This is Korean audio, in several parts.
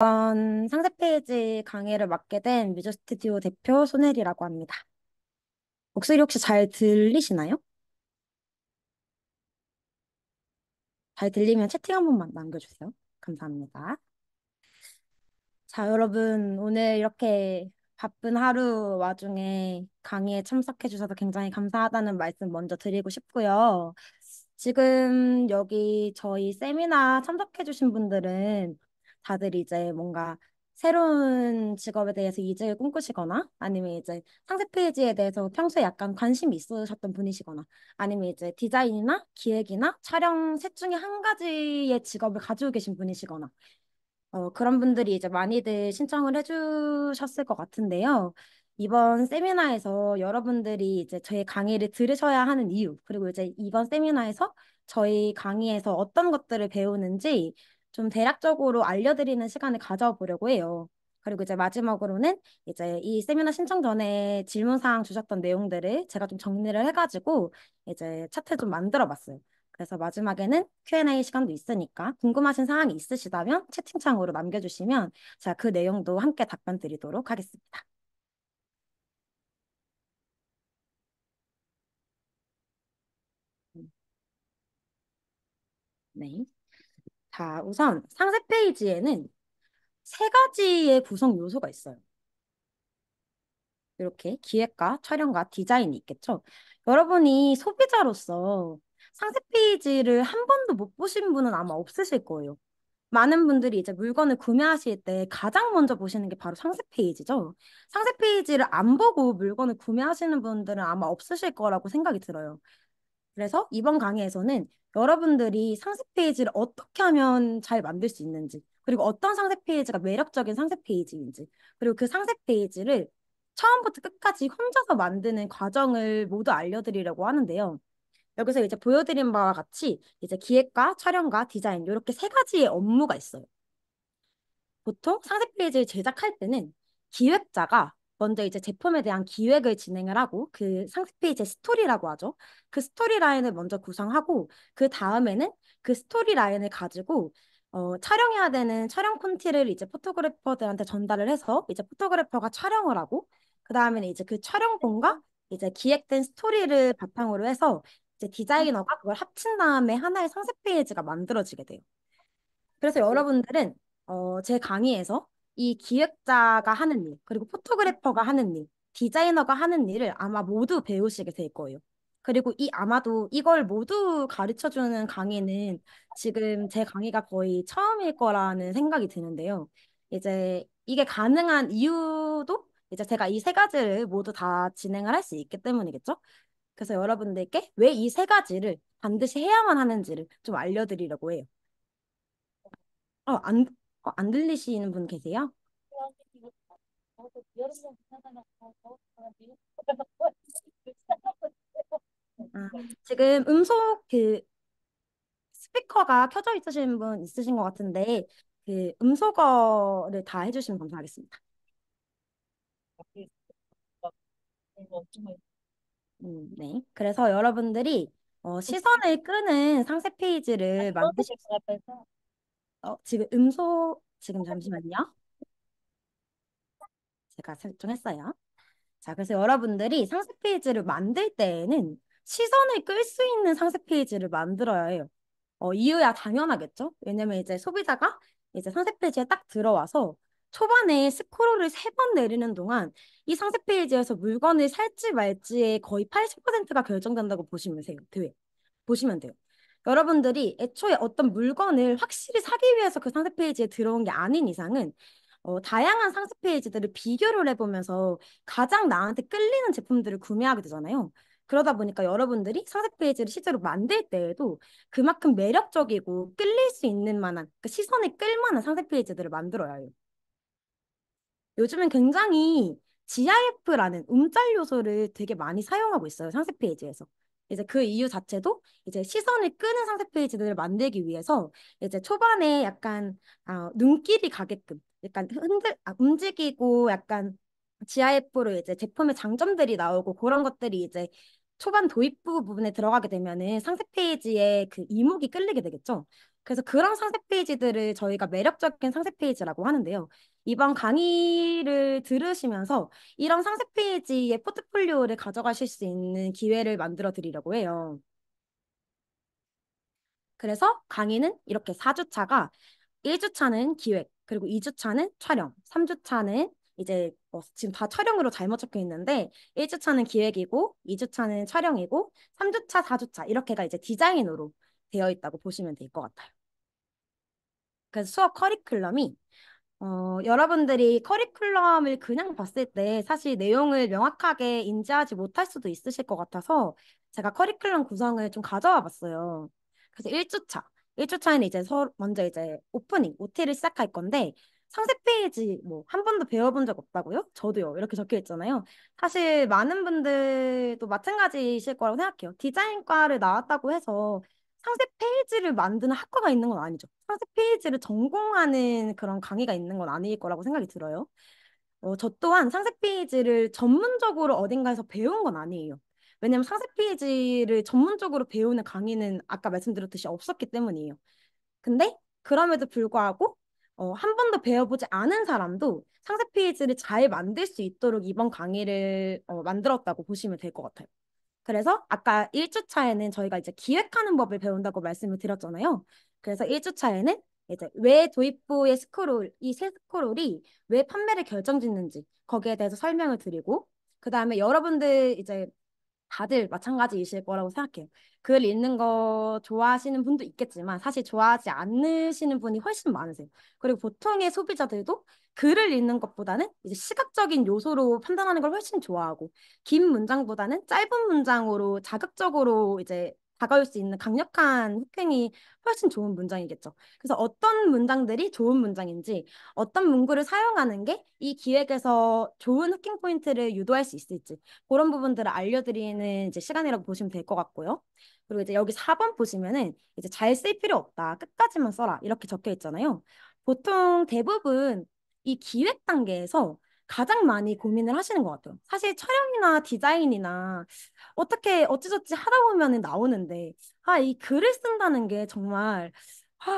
이번 상세 페이지 강의를 맡게 된 뮤즈 스튜디오 대표 손혜리라고 합니다. 목소리 혹시 잘 들리시나요? 잘 들리면 채팅 한 번만 남겨주세요. 감사합니다. 자, 여러분, 오늘 이렇게 바쁜 하루 와중에 강의에 참석해 주셔서 굉장히 감사하다는 말씀 먼저 드리고 싶고요. 지금 여기 저희 세미나 참석해 주신 분들은 다들 이제 뭔가 새로운 직업에 대해서 이직을 꿈꾸시거나 아니면 이제 상세 페이지에 대해서 평소에 약간 관심이 있으셨던 분이시거나 아니면 이제 디자인이나 기획이나 촬영 셋 중에 한 가지의 직업을 가지고 계신 분이시거나 그런 분들이 이제 많이들 신청을 해주셨을 것 같은데요. 이번 세미나에서 여러분들이 이제 저희 강의를 들으셔야 하는 이유, 그리고 이제 이번 세미나에서 저희 강의에서 어떤 것들을 배우는지 좀 대략적으로 알려드리는 시간을 가져보려고 해요. 그리고 이제 마지막으로는 이제 이 세미나 신청 전에 질문사항 주셨던 내용들을 제가 좀 정리를 해가지고 이제 차트 좀 만들어 봤어요. 그래서 마지막에는 Q&A 시간도 있으니까 궁금하신 사항이 있으시다면 채팅창으로 남겨주시면 제가 그 내용도 함께 답변 드리도록 하겠습니다. 네. 자, 우선 상세 페이지에는 세 가지의 구성 요소가 있어요. 이렇게 기획과 촬영과 디자인이 있겠죠. 여러분이 소비자로서 상세 페이지를 한 번도 못 보신 분은 아마 없으실 거예요. 많은 분들이 이제 물건을 구매하실 때 가장 먼저 보시는 게 바로 상세 페이지죠. 상세 페이지를 안 보고 물건을 구매하시는 분들은 아마 없으실 거라고 생각이 들어요. 그래서 이번 강의에서는 여러분들이 상세 페이지를 어떻게 하면 잘 만들 수 있는지, 그리고 어떤 상세 페이지가 매력적인 상세 페이지인지, 그리고 그 상세 페이지를 처음부터 끝까지 혼자서 만드는 과정을 모두 알려드리려고 하는데요. 여기서 이제 보여드린 바와 같이 이제 기획과 촬영과 디자인 이렇게 세 가지의 업무가 있어요. 보통 상세 페이지를 제작할 때는 기획자가 먼저 이제 제품에 대한 기획을 진행을 하고 그 상세 페이지의 스토리라고 하죠. 그 스토리 라인을 먼저 구성하고 그 다음에는 그 스토리 라인을 가지고 촬영해야 되는 촬영 콘티를 이제 포토그래퍼들한테 전달을 해서 이제 포토그래퍼가 촬영을 하고 그 다음에는 이제 그 촬영본과 이제 기획된 스토리를 바탕으로 해서 이제 디자이너가 그걸 합친 다음에 하나의 상세 페이지가 만들어지게 돼요. 그래서 여러분들은 제 강의에서 이 기획자가 하는 일, 그리고 포토그래퍼가 하는 일, 디자이너가 하는 일을 아마 모두 배우시게 될 거예요. 그리고 아마도 이걸 모두 가르쳐주는 강의는 지금 제 강의가 거의 처음일 거라는 생각이 드는데요. 이제 이게 가능한 이유도 이제 제가 이 세 가지를 모두 다 진행을 할 수 있기 때문이겠죠. 그래서 여러분들께 왜 이 세 가지를 반드시 해야만 하는지를 좀 알려드리려고 해요. 어, 안, 안 들리시는 분 계세요? 아, 지금 스피커가 켜져 있으신 분 있으신 것 같은데 그 음소거를 다 해주시면 감사하겠습니다. 네. 그래서 여러분들이 시선을 끄는 상세 페이지를 만드실 수, 지금 잠시만요. 제가 설정했어요. 자, 그래서 여러분들이 상세 페이지를 만들 때에는 시선을 끌 수 있는 상세 페이지를 만들어야 해요. 이유야 당연하겠죠? 왜냐면 이제 소비자가 이제 상세 페이지에 딱 들어와서 초반에 스크롤을 세 번 내리는 동안 이 상세 페이지에서 물건을 살지 말지의 거의 80%가 결정된다고 보시면 돼요. 여러분들이 애초에 어떤 물건을 확실히 사기 위해서 그 상세 페이지에 들어온 게 아닌 이상은 다양한 상세 페이지들을 비교를 해보면서 가장 나한테 끌리는 제품들을 구매하게 되잖아요. 그러다 보니까 여러분들이 상세 페이지를 실제로 만들 때에도 그만큼 매력적이고 끌릴 수 있는 만한, 그 시선을 끌만한 상세 페이지들을 만들어야 해요. 요즘은 굉장히 GIF라는 음짤 요소를 되게 많이 사용하고 있어요. 상세 페이지에서. 이제 그 이유 자체도 이제 시선을 끄는 상세 페이지들을 만들기 위해서 이제 초반에 약간 눈길이 가게끔 약간 움직이고 약간 GIF로 이제 제품의 장점들이 나오고 그런 것들이 이제 초반 도입부 부분에 들어가게 되면은 상세 페이지에 그 이목이 끌리게 되겠죠. 그래서 그런 상세 페이지들을 저희가 매력적인 상세 페이지라고 하는데요. 이번 강의를 들으시면서 이런 상세 페이지의 포트폴리오를 가져가실 수 있는 기회를 만들어 드리려고 해요. 그래서 강의는 이렇게 4주차가 1주차는 기획, 그리고 2주차는 촬영, 3주차는 이제 지금 다 촬영으로 잘못 적혀 있는데 1주차는 기획이고 2주차는 촬영이고 3주차, 4주차 이렇게가 이제 디자인으로 되어 있다고 보시면 될 것 같아요. 그래서 수업 커리큘럼이 여러분들이 커리큘럼을 그냥 봤을 때 사실 내용을 명확하게 인지하지 못할 수도 있으실 것 같아서 제가 커리큘럼 구성을 좀 가져와 봤어요. 그래서 1주차. 1주차에는 이제 먼저 이제 오프닝, OT를 시작할 건데 상세 페이지 뭐 한 번도 배워본 적 없다고요? 저도요. 이렇게 적혀 있잖아요. 사실 많은 분들도 마찬가지이실 거라고 생각해요. 디자인과를 나왔다고 해서 상세 페이지를 만드는 학과가 있는 건 아니죠. 상세 페이지를 전공하는 그런 강의가 있는 건 아닐 거라고 생각이 들어요. 저 또한 상세 페이지를 전문적으로 어딘가에서 배운 건 아니에요. 왜냐면 상세 페이지를 전문적으로 배우는 강의는 아까 말씀드렸듯이 없었기 때문이에요. 근데 그럼에도 불구하고 한 번도 배워보지 않은 사람도 상세 페이지를 잘 만들 수 있도록 이번 강의를 만들었다고 보시면 될 것 같아요. 그래서 아까 1주차에는 저희가 이제 기획하는 법을 배운다고 말씀을 드렸잖아요. 그래서 1주차에는 이제 왜 도입부의 스크롤, 이 세 스크롤이 왜 판매를 결정짓는지 거기에 대해서 설명을 드리고, 그 다음에 여러분들 이제 다들 마찬가지이실 거라고 생각해요. 글 읽는 거 좋아하시는 분도 있겠지만 사실 좋아하지 않으시는 분이 훨씬 많으세요. 그리고 보통의 소비자들도 글을 읽는 것보다는 이제 시각적인 요소로 판단하는 걸 훨씬 좋아하고 긴 문장보다는 짧은 문장으로 자극적으로 이제 다가올 수 있는 강력한 호칭이 훨씬 좋은 문장이겠죠. 그래서 어떤 문장들이 좋은 문장인지 어떤 문구를 사용하는 게 이 기획에서 좋은 후킹 포인트를 유도할 수 있을지 그런 부분들을 알려드리는 이제 시간이라고 보시면 될 것 같고요. 그리고 이제 여기 4번 보시면은 이제 잘 쓸 필요 없다. 끝까지만 써라. 이렇게 적혀 있잖아요. 보통 대부분 이 기획 단계에서 가장 많이 고민을 하시는 것 같아요. 사실 촬영이나 디자인이나 어떻게 어찌저찌 하다 보면은 나오는데 이 글을 쓴다는 게 정말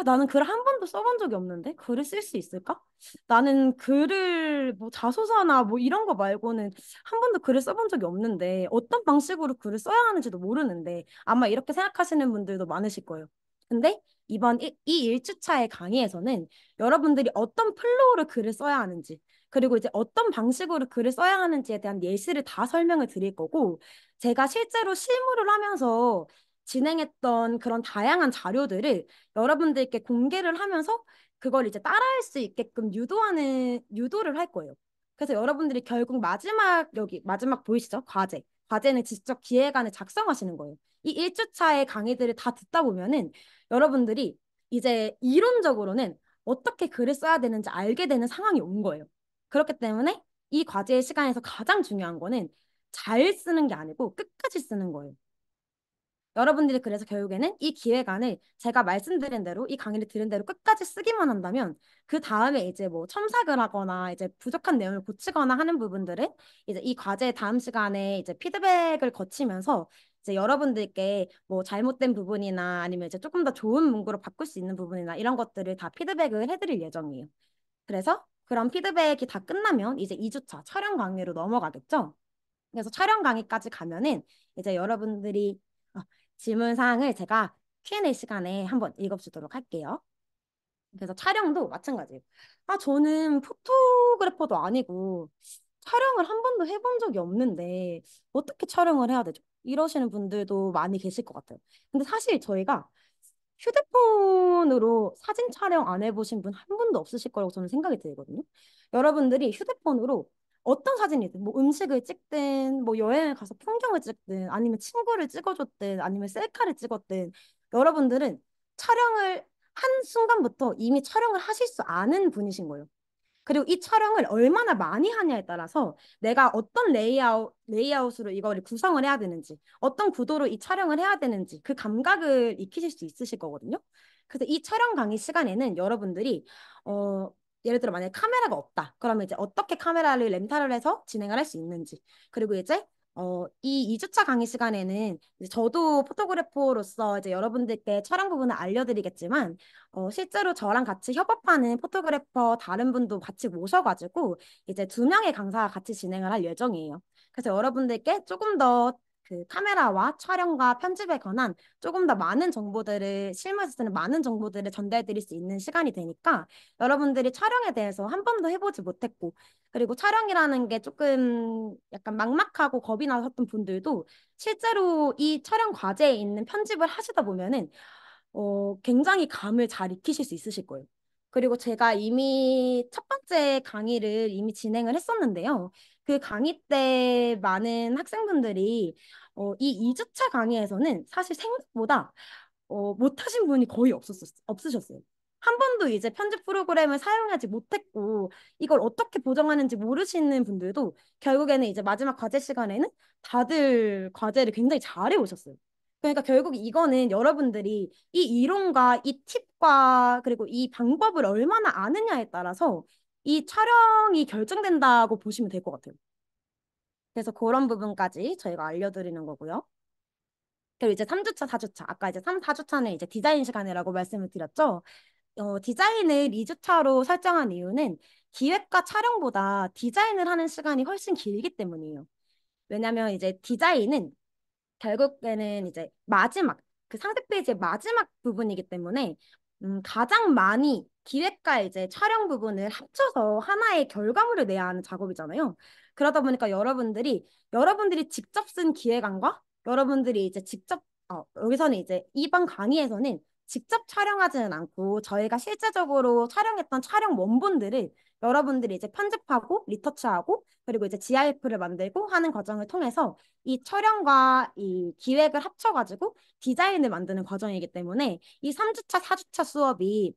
나는 글 한 번도 써본 적이 없는데 글을 쓸 수 있을까? 나는 글을 뭐 자소서나 뭐 이런 거 말고는 한 번도 글을 써본 적이 없는데 어떤 방식으로 글을 써야 하는지도 모르는데 아마 이렇게 생각하시는 분들도 많으실 거예요. 근데 이번 이 1주차의 강의에서는 여러분들이 어떤 플로우로 글을 써야 하는지 그리고 이제 어떤 방식으로 글을 써야 하는지에 대한 예시를 다 설명을 드릴 거고 제가 실제로 실무를 하면서 진행했던 그런 다양한 자료들을 여러분들께 공개를 하면서 그걸 이제 따라할 수 있게끔 유도를 할 거예요. 그래서 여러분들이 결국 여기 마지막 보이시죠? 과제는 직접 기획안을 작성하시는 거예요. 이 1주차의 강의들을 다 듣다 보면은 여러분들이 이제 이론적으로는 어떻게 글을 써야 되는지 알게 되는 상황이 온 거예요. 그렇기 때문에 이 과제의 시간에서 가장 중요한 거는 잘 쓰는 게 아니고 끝까지 쓰는 거예요. 여러분들이 그래서 결국에는 이 기획안을 제가 말씀드린 대로 이 강의를 들은 대로 끝까지 쓰기만 한다면 그 다음에 이제 뭐 첨삭을 하거나 이제 부족한 내용을 고치거나 하는 부분들은 이제 이 과제 다음 시간에 이제 피드백을 거치면서 이제 여러분들께 뭐 잘못된 부분이나 아니면 이제 조금 더 좋은 문구로 바꿀 수 있는 부분이나 이런 것들을 다 피드백을 해드릴 예정이에요. 그래서 그런 피드백이 다 끝나면 이제 2주차 촬영 강의로 넘어가겠죠. 그래서 촬영 강의까지 가면은 이제 여러분들이 질문 사항을 제가 Q&A 시간에 한번 읽어주도록 할게요. 그래서 촬영도 마찬가지예요. 저는 포토그래퍼도 아니고 촬영을 한 번도 해본 적이 없는데 어떻게 촬영을 해야 되죠? 이러시는 분들도 많이 계실 것 같아요. 근데 사실 저희가 휴대폰으로 사진 촬영 안 해보신 분 한 분도 없으실 거라고 저는 생각이 들거든요. 여러분들이 휴대폰으로 어떤 사진이든 뭐 음식을 찍든 뭐 여행을 가서 풍경을 찍든 아니면 친구를 찍어줬든 아니면 셀카를 찍었든 여러분들은 촬영을 한 순간부터 이미 촬영을 하실 수 아는 분이신 거예요. 그리고 이 촬영을 얼마나 많이 하냐에 따라서 내가 어떤 레이아웃으로 이거를 구성을 해야 되는지, 어떤 구도로 이 촬영을 해야 되는지 그 감각을 익히실 수 있으실 거거든요. 그래서 이 촬영 강의 시간에는 여러분들이 예를 들어 만약에 카메라가 없다. 그러면 이제 어떻게 카메라를 렌탈을 해서 진행을 할 수 있는지, 그리고 이제 이 2주차 강의 시간에는 이제 저도 포토그래퍼로서 이제 여러분들께 촬영 부분을 알려드리겠지만, 실제로 저랑 같이 협업하는 포토그래퍼 다른 분도 같이 모셔가지고 이제 두 명의 강사가 같이 진행을 할 예정이에요. 그래서 여러분들께 조금 더 그 카메라와 촬영과 편집에 관한 조금 더 많은 정보들을 실무에서 쓰는 많은 정보들을 전달해 드릴 수 있는 시간이 되니까 여러분들이 촬영에 대해서 한 번도 해보지 못했고 그리고 촬영이라는 게 조금 약간 막막하고 겁이 나셨던 분들도 실제로 이 촬영 과제에 있는 편집을 하시다 보면은 굉장히 감을 잘 익히실 수 있으실 거예요. 그리고 제가 이미 첫 번째 강의를 이미 진행을 했었는데요. 그 강의 때 많은 학생분들이 이 2주차 강의에서는 사실 생각보다 못하신 분이 거의 없으셨어요. 한 번도 이제 편집 프로그램을 사용하지 못했고, 이걸 어떻게 보정하는지 모르시는 분들도 결국에는 이제 마지막 과제 시간에는 다들 과제를 굉장히 잘해 오셨어요. 그러니까 결국 이거는 여러분들이 이 이론과 이 팁과 그리고 이 방법을 얼마나 아느냐에 따라서 이 촬영이 결정된다고 보시면 될 것 같아요. 그래서 그런 부분까지 저희가 알려드리는 거고요. 그리고 이제 3주차, 4주차. 아까 이제 3, 4주차는 이제 디자인 시간이라고 말씀을 드렸죠. 디자인을 2주차로 설정한 이유는 기획과 촬영보다 디자인을 하는 시간이 훨씬 길기 때문이에요. 왜냐면 이제 디자인은 결국에는 이제 마지막 그 상세 페이지의 마지막 부분이기 때문에 가장 많이 기획과 이제 촬영 부분을 합쳐서 하나의 결과물을 내야 하는 작업이잖아요. 그러다 보니까 여러분들이 직접 쓴 기획안과 여러분들이 이제 직접 여기서는 이제 이번 강의에서는 직접 촬영하지는 않고 저희가 실제적으로 촬영했던 촬영 원본들을 여러분들이 이제 편집하고 리터치하고 그리고 이제 GIF를 만들고 하는 과정을 통해서 이 촬영과 이 기획을 합쳐가지고 디자인을 만드는 과정이기 때문에 이 3주차, 4주차 수업이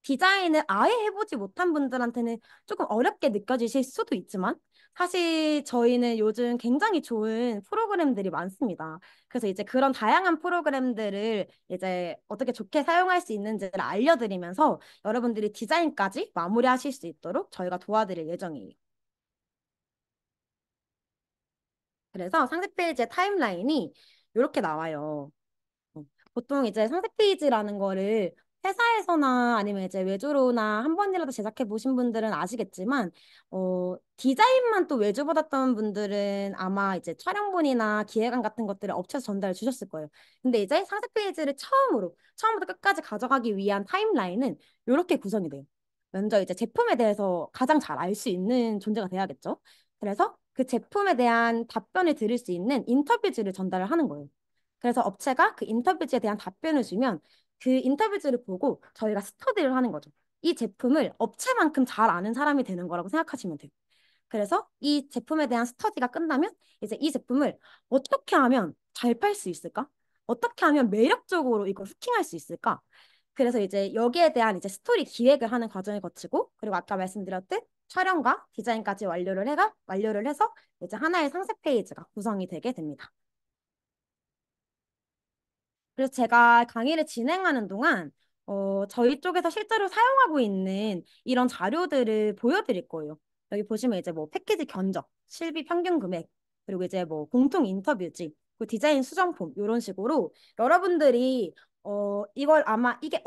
디자인을 아예 해보지 못한 분들한테는 조금 어렵게 느껴지실 수도 있지만 사실 저희는 요즘 굉장히 좋은 프로그램들이 많습니다. 그래서 이제 그런 다양한 프로그램들을 이제 어떻게 좋게 사용할 수 있는지를 알려드리면서 여러분들이 디자인까지 마무리하실 수 있도록 저희가 도와드릴 예정이에요. 그래서 상세 페이지의 타임라인이 이렇게 나와요. 어, 보통 이제 상세 페이지라는 거를 회사에서나 아니면 이제 외주로나 한 번이라도 제작해 보신 분들은 아시겠지만, 디자인만 또 외주 받았던 분들은 아마 이제 촬영본이나 기획안 같은 것들을 업체에서 전달해 주셨을 거예요. 근데 이제 상세 페이지를 처음부터 끝까지 가져가기 위한 타임라인은 이렇게 구성이 돼요. 먼저 이제 제품에 대해서 가장 잘 알 수 있는 존재가 돼야겠죠. 그래서 그 제품에 대한 답변을 들을 수 있는 인터뷰지를 전달을 하는 거예요. 그래서 업체가 그 인터뷰지에 대한 답변을 주면 그 인터뷰지를 보고 저희가 스터디를 하는 거죠. 이 제품을 업체만큼 잘 아는 사람이 되는 거라고 생각하시면 돼요. 그래서 이 제품에 대한 스터디가 끝나면 이제 이 제품을 어떻게 하면 잘 팔 수 있을까? 어떻게 하면 매력적으로 이걸 후킹할 수 있을까? 그래서 이제 여기에 대한 이제 스토리 기획을 하는 과정을 거치고 그리고 아까 말씀드렸듯 촬영과 디자인까지 완료를 해서 이제 하나의 상세 페이지가 구성이 되게 됩니다. 그래서 제가 강의를 진행하는 동안 저희 쪽에서 실제로 사용하고 있는 이런 자료들을 보여드릴 거예요. 여기 보시면 이제 뭐 패키지 견적, 실비 평균 금액, 그리고 이제 뭐 공통 인터뷰지, 그 디자인 수정품 이런 식으로 여러분들이 이걸 아마 이게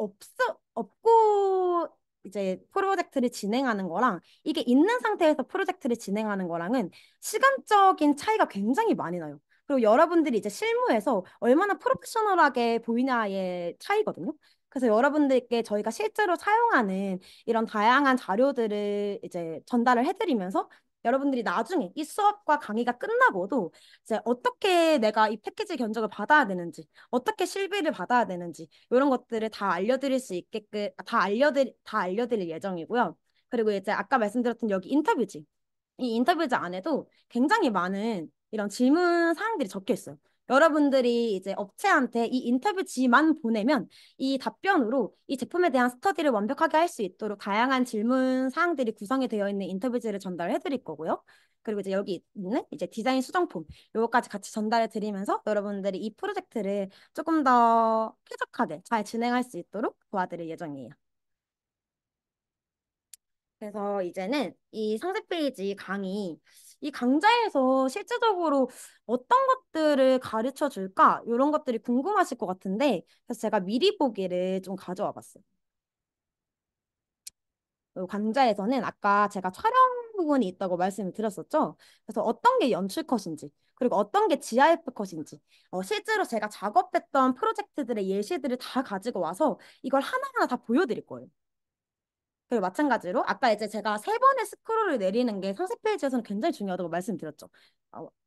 없고 이제 프로젝트를 진행하는 거랑 이게 있는 상태에서 프로젝트를 진행하는 거랑은 시간적인 차이가 굉장히 많이 나요. 그리고 여러분들이 이제 실무에서 얼마나 프로페셔널하게 보이냐의 차이거든요. 그래서 여러분들께 저희가 실제로 사용하는 이런 다양한 자료들을 이제 전달을 해드리면서 여러분들이 나중에 이 수업과 강의가 끝나고도 이제 어떻게 내가 이 패키지 견적을 받아야 되는지, 어떻게 실비를 받아야 되는지 이런 것들을 다 알려드릴 수 있게끔 다 알려드릴 예정이고요. 그리고 이제 아까 말씀드렸던 여기 인터뷰지. 이 인터뷰지 안에도 굉장히 많은 이런 질문 사항들이 적혀 있어요. 여러분들이 이제 업체한테 이 인터뷰지만 보내면 이 답변으로 이 제품에 대한 스터디를 완벽하게 할 수 있도록 다양한 질문 사항들이 구성이 되어 있는 인터뷰지를 전달해 드릴 거고요. 그리고 이제 여기 있는 이제 디자인 수정품 요거까지 같이 전달해 드리면서 여러분들이 이 프로젝트를 조금 더 쾌적하게 잘 진행할 수 있도록 도와드릴 예정이에요. 그래서 이제는 이 상세 페이지 강의, 이 강좌에서 실제적으로 어떤 것들을 가르쳐 줄까? 이런 것들이 궁금하실 것 같은데, 그래서 제가 미리 보기를 좀 가져와 봤어요. 이 강좌에서는 아까 제가 촬영 부분이 있다고 말씀을 드렸었죠. 그래서 어떤 게 연출 컷인지, 그리고 어떤 게 GIF 컷인지, 실제로 제가 작업했던 프로젝트들의 예시들을 다 가지고 와서 이걸 하나하나 다 보여드릴 거예요. 그리고 마찬가지로 아까 이제 제가 세 번의 스크롤을 내리는 게 상세 페이지에서는 굉장히 중요하다고 말씀드렸죠.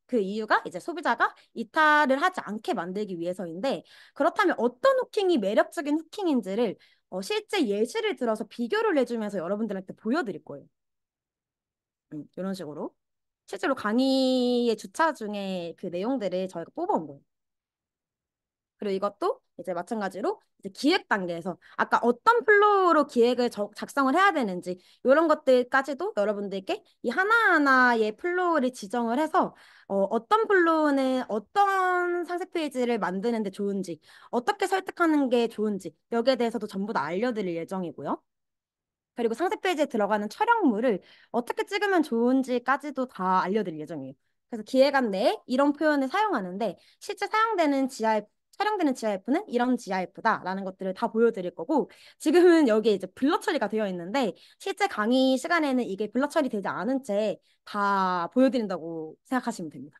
그 이유가 이제 소비자가 이탈을 하지 않게 만들기 위해서인데 그렇다면 어떤 후킹이 매력적인 후킹인지를 실제 예시를 들어서 비교를 해주면서 여러분들한테 보여드릴 거예요. 이런 식으로. 실제로 강의의 주차 중에 그 내용들을 저희가 뽑아온 거예요. 그리고 이것도 이제 마찬가지로 이제 기획 단계에서 아까 어떤 플로우로 기획을 작성을 해야 되는지 이런 것들까지도 여러분들께 이 하나하나의 플로우를 지정을 해서 어떤 플로우는 어떤 상세 페이지를 만드는 데 좋은지 어떻게 설득하는 게 좋은지 여기에 대해서도 전부 다 알려드릴 예정이고요. 그리고 상세 페이지에 들어가는 촬영물을 어떻게 찍으면 좋은지까지도 다 알려드릴 예정이에요. 그래서 기획안 내에 이런 표현을 사용하는데 실제 사용되는 GIF, 촬영되는 GIF는 이런 GIF다라는 것들을 다 보여드릴 거고 지금은 여기에 이제 블러 처리가 되어 있는데 실제 강의 시간에는 이게 블러 처리되지 않은 채 다 보여드린다고 생각하시면 됩니다.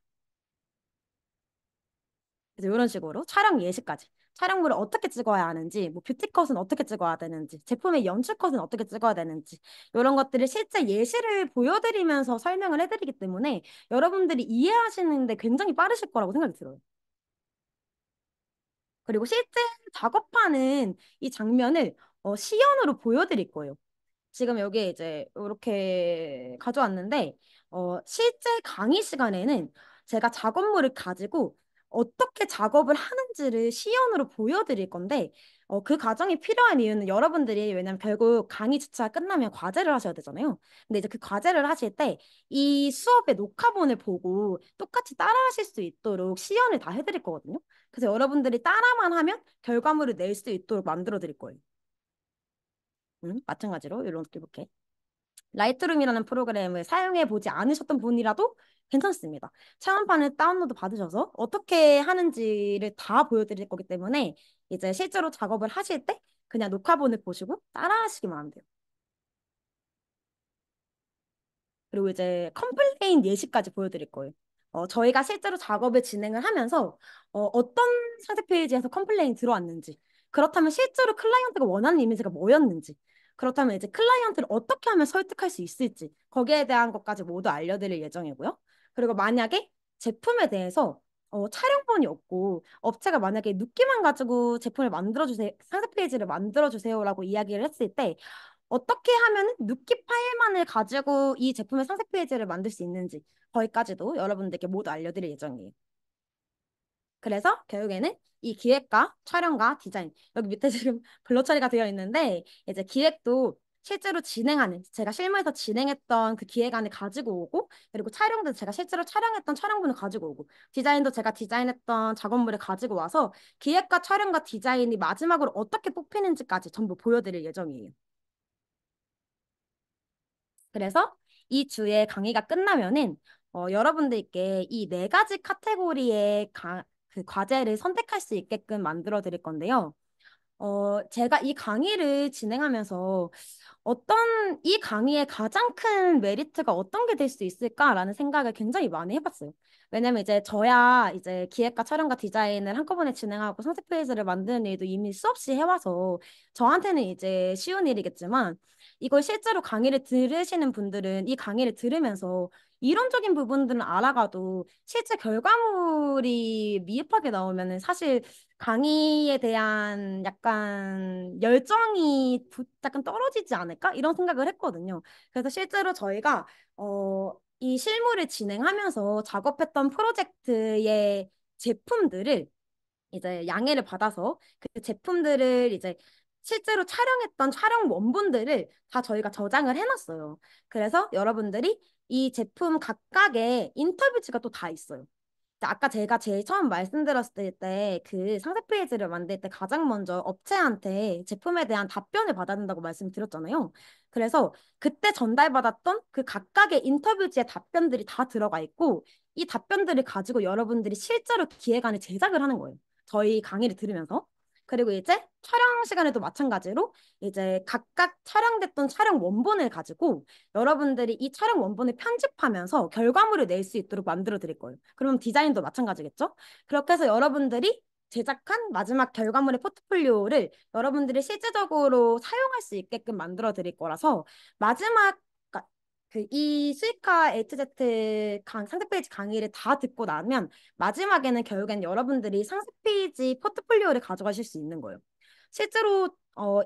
그래서 이런 식으로 촬영 예시까지. 촬영물을 어떻게 찍어야 하는지, 뭐 뷰티컷은 어떻게 찍어야 되는지, 제품의 연출컷은 어떻게 찍어야 되는지, 이런 것들을 실제 예시를 보여드리면서 설명을 해드리기 때문에 여러분들이 이해하시는데 굉장히 빠르실 거라고 생각이 들어요. 그리고 실제 작업하는 이 장면을 시연으로 보여드릴 거예요. 지금 여기에 이제 이렇게 가져왔는데, 실제 강의 시간에는 제가 작업물을 가지고 어떻게 작업을 하는지를 시연으로 보여드릴 건데, 그 과정이 필요한 이유는 여러분들이, 왜냐면 결국 강의 주차가 끝나면 과제를 하셔야 되잖아요. 근데 이제 그 과제를 하실 때 이 수업의 녹화본을 보고 똑같이 따라 하실 수 있도록 시연을 다 해드릴 거거든요. 그래서 여러분들이 따라만 하면 결과물을 낼 수 있도록 만들어 드릴 거예요. 마찬가지로 이런 것도 이렇게. 라이트룸이라는 프로그램을 사용해 보지 않으셨던 분이라도 괜찮습니다. 체험판을 다운로드 받으셔서 어떻게 하는지를 다 보여드릴 거기 때문에 이제 실제로 작업을 하실 때 그냥 녹화본을 보시고 따라 하시기만 하면 돼요. 그리고 이제 컴플레인 예시까지 보여드릴 거예요. 저희가 실제로 작업을 진행을 하면서 어떤 상세 페이지에서 컴플레인이 들어왔는지, 그렇다면 실제로 클라이언트가 원하는 이미지가 뭐였는지, 그렇다면 이제 클라이언트를 어떻게 하면 설득할 수 있을지, 거기에 대한 것까지 모두 알려드릴 예정이고요. 그리고 만약에 제품에 대해서 촬영본이 없고 업체가 만약에 눕기만 가지고 제품을 만들어주세요, 상세 페이지를 만들어주세요라고 이야기를 했을 때 어떻게 하면 누키 파일만을 가지고 이 제품의 상세 페이지를 만들 수 있는지 거기까지도 여러분들께 모두 알려드릴 예정이에요. 그래서 결국에는 이 기획과 촬영과 디자인 여기 밑에 지금 블러 처리가 되어 있는데 이제 기획도 실제로 진행하는 제가 실무에서 진행했던 그 기획안을 가지고 오고 그리고 촬영도 제가 실제로 촬영했던 촬영분을 가지고 오고 디자인도 제가 디자인했던 작업물을 가지고 와서 기획과 촬영과 디자인이 마지막으로 어떻게 뽑히는지까지 전부 보여드릴 예정이에요. 그래서 이 주에 강의가 끝나면은 여러분들께 이 네 가지 카테고리의 그 과제를 선택할 수 있게끔 만들어 드릴 건데요. 제가 이 강의를 진행하면서 이 강의의 가장 큰 메리트가 어떤 게 될 수 있을까라는 생각을 굉장히 많이 해봤어요. 왜냐면 이제 저야 이제 기획과 촬영과 디자인을 한꺼번에 진행하고 상세 페이지를 만드는 일도 이미 수없이 해와서 저한테는 이제 쉬운 일이겠지만 이걸 실제로 강의를 들으시는 분들은 이 강의를 들으면서 이론적인 부분들은 알아가도 실제 결과물이 미흡하게 나오면은 사실 강의에 대한 약간 열정이 약간 떨어지지 않을까? 이런 생각을 했거든요. 그래서 실제로 저희가 이 실무를 진행하면서 작업했던 프로젝트의 제품들을 이제 양해를 받아서 그 제품들을 이제 실제로 촬영했던 촬영 원본들을 다 저희가 저장을 해놨어요. 그래서 여러분들이 이 제품 각각의 인터뷰지가 또 다 있어요. 아까 제가 제일 처음 말씀드렸을 때 그 상세 페이지를 만들 때 가장 먼저 업체한테 제품에 대한 답변을 받아야 된다고 말씀드렸잖아요. 그래서 그때 전달받았던 그 각각의 인터뷰지의 답변들이 다 들어가 있고 이 답변들을 가지고 여러분들이 실제로 기획안을 제작을 하는 거예요. 저희 강의를 들으면서. 그리고 이제 촬영 시간에도 마찬가지로 이제 각각 촬영됐던 촬영 원본을 가지고 여러분들이 이 촬영 원본을 편집하면서 결과물을 낼 수 있도록 만들어 드릴 거예요. 그럼 디자인도 마찬가지겠죠? 그렇게 해서 여러분들이 제작한 마지막 결과물의 포트폴리오를 여러분들이 실제적으로 사용할 수 있게끔 만들어 드릴 거라서 마지막 그 이 수익화 HZ 상세 페이지 강의를 다 듣고 나면 마지막에는 결국엔 여러분들이 상세 페이지 포트폴리오를 가져가실 수 있는 거예요. 실제로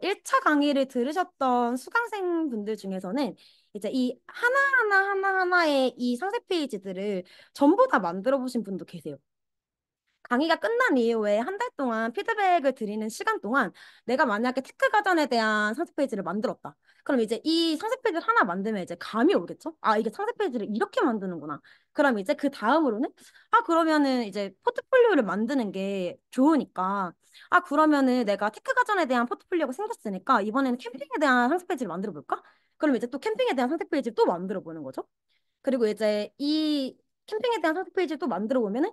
1차 강의를 들으셨던 수강생 분들 중에서는 이제 이 하나하나의 이 상세 페이지들을 전부 다 만들어 보신 분도 계세요. 강의가 끝난 이후에 한 달 동안 피드백을 드리는 시간 동안 내가 만약에 테크 가전에 대한 상세 페이지를 만들었다. 그럼 이제 이 상세 페이지를 하나 만들면 이제 감이 오겠죠? 아, 이게 상세 페이지를 이렇게 만드는구나. 그럼 이제 그 다음으로는 그러면은 이제 포트폴리오를 만드는 게 좋으니까 그러면은 내가 테크 가전에 대한 포트폴리오가 생겼으니까 이번에는 캠핑에 대한 상세 페이지를 만들어 볼까? 그럼 이제 또 캠핑에 대한 상세 페이지를 또 만들어 보는 거죠. 그리고 이제 이 캠핑에 대한 상세 페이지를 또 만들어 보면은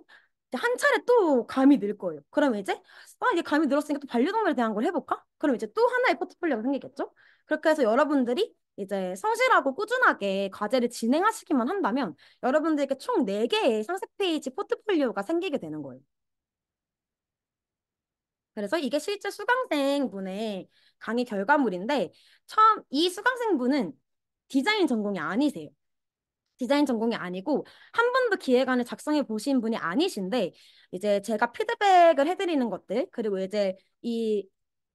이제 한 차례 또 감이 늘 거예요. 그러면 이제 이게 감이 늘었으니까 또 반려동물에 대한 걸 해볼까? 그럼 이제 또 하나의 포트폴리오가 생기겠죠? 그렇게 해서 여러분들이 이제 성실하고 꾸준하게 과제를 진행하시기만 한다면 여러분들께 총 4개의 상세 페이지 포트폴리오가 생기게 되는 거예요. 그래서 이게 실제 수강생분의 강의 결과물인데 처음 이 수강생분은 디자인 전공이 아니세요. 디자인 전공이 아니고 한 번도 기획안을 작성해 보신 분이 아니신데 이제 제가 피드백을 해드리는 것들 그리고 이제 이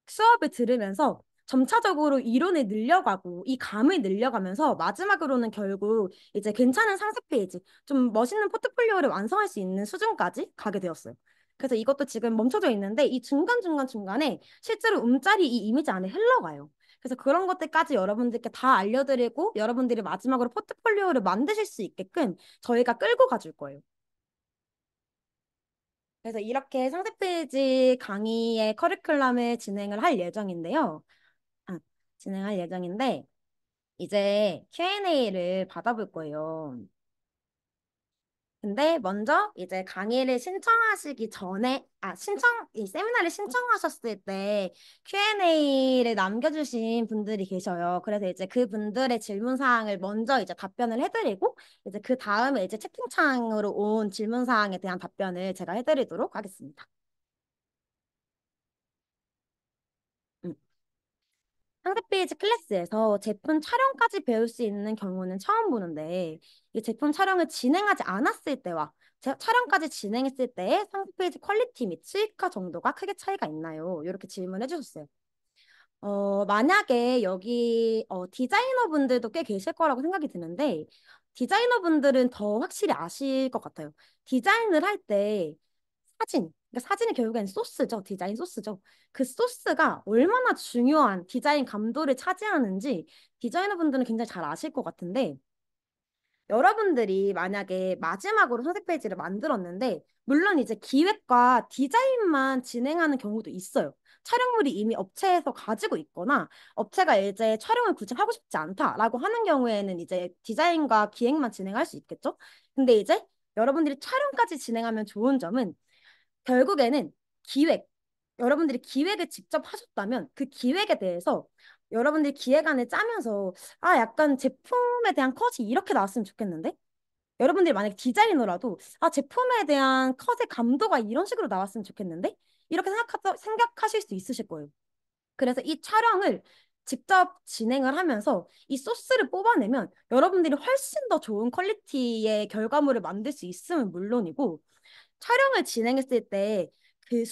수업을 들으면서 점차적으로 이론을 늘려가고 이 감을 늘려가면서 마지막으로는 결국 이제 괜찮은 상세 페이지 좀 멋있는 포트폴리오를 완성할 수 있는 수준까지 가게 되었어요. 그래서 이것도 지금 멈춰져 있는데 이 중간중간에 실제로 움짤이 이 이미지 안에 흘러가요. 그래서 그런 것들까지 여러분들께 다 알려드리고 여러분들이 마지막으로 포트폴리오를 만드실 수 있게끔 저희가 끌고 가줄 거예요. 그래서 이렇게 상세 페이지 강의의 커리큘럼을 진행을 할 예정인데요. 아, 진행할 예정인데 이제 Q&A를 받아볼 거예요. 근데 먼저 이제 강의를 신청하시기 전에, 이 세미나를 신청하셨을 때 Q&A를 남겨주신 분들이 계셔요. 그래서 이제 그 분들의 질문 사항을 먼저 이제 답변을 해드리고, 이제 그 다음에 이제 채팅창으로 온 질문 사항에 대한 답변을 제가 해드리도록 하겠습니다. 음. 상세페이지 클래스에서 제품 촬영까지 배울 수 있는 경우는 처음 보는데 이 제품 촬영을 진행하지 않았을 때와 촬영까지 진행했을 때의 상세페이지 퀄리티 및 수익화 정도가 크게 차이가 있나요? 이렇게 질문해 주셨어요. 만약에 여기 디자이너 분들도 꽤 계실 거라고 생각이 드는데 디자이너 분들은 더 확실히 아실 것 같아요. 디자인을 할 때 그러니까 사진이 결국엔 소스죠. 디자인 소스죠. 그 소스가 얼마나 중요한 디자인 감도를 차지하는지 디자이너 분들은 굉장히 잘 아실 것 같은데 여러분들이 만약에 마지막으로 선택 페이지를 만들었는데 물론 이제 기획과 디자인만 진행하는 경우도 있어요. 촬영물이 이미 업체에서 가지고 있거나 업체가 이제 촬영을 굳이 하고 싶지 않다라고 하는 경우에는 이제 디자인과 기획만 진행할 수 있겠죠. 근데 이제 여러분들이 촬영까지 진행하면 좋은 점은 결국에는 기획, 여러분들이 기획을 직접 하셨다면 그 기획에 대해서 여러분들이 기획안을 짜면서 약간 제품에 대한 컷이 이렇게 나왔으면 좋겠는데 여러분들이 만약 디자이너라도 제품에 대한 컷의 감도가 이런 식으로 나왔으면 좋겠는데 이렇게 생각하실 수 있으실 거예요. 그래서 이 촬영을 직접 진행을 하면서 이 소스를 뽑아내면 여러분들이 훨씬 더 좋은 퀄리티의 결과물을 만들 수 있으면 물론이고 촬영을 진행했을 때 그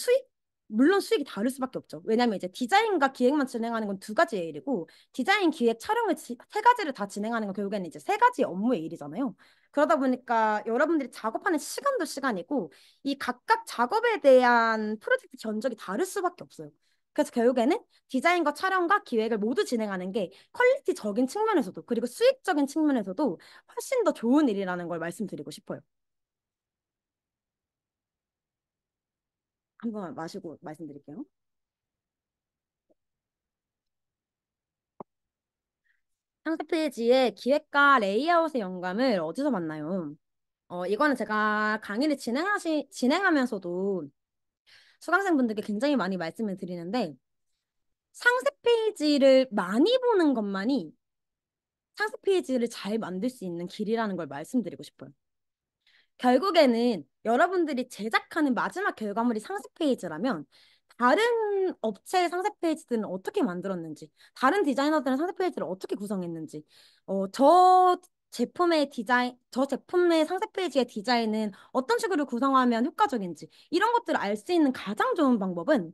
물론 수익이 다를 수밖에 없죠. 왜냐하면 이제 디자인과 기획만 진행하는 건 두 가지의 일이고 디자인, 기획, 촬영을 세 가지를 다 진행하는 건 결국에는 이제 세 가지 업무의 일이잖아요. 그러다 보니까 여러분들이 작업하는 시간도 시간이고 이 각각 작업에 대한 프로젝트 전적이 다를 수밖에 없어요. 그래서 결국에는 디자인과 촬영과 기획을 모두 진행하는 게 퀄리티적인 측면에서도 그리고 수익적인 측면에서도 훨씬 더 좋은 일이라는 걸 말씀드리고 싶어요. 한번 마시고 말씀드릴게요. 상세 페이지에 기획과 레이아웃의 영감을 어디서 만나요? 이거는 제가 강의를 진행하면서도 수강생분들께 굉장히 많이 말씀을 드리는데, 상세 페이지를 많이 보는 것만이 상세 페이지를 잘 만들 수 있는 길이라는 걸 말씀드리고 싶어요. 결국에는 여러분들이 제작하는 마지막 결과물이 상세 페이지라면 다른 업체의 상세 페이지들은 어떻게 만들었는지, 다른 디자이너들은 상세 페이지를 어떻게 구성했는지, 저 제품의 상세 페이지의 디자인은 어떤 식으로 구성하면 효과적인지, 이런 것들을 알 수 있는 가장 좋은 방법은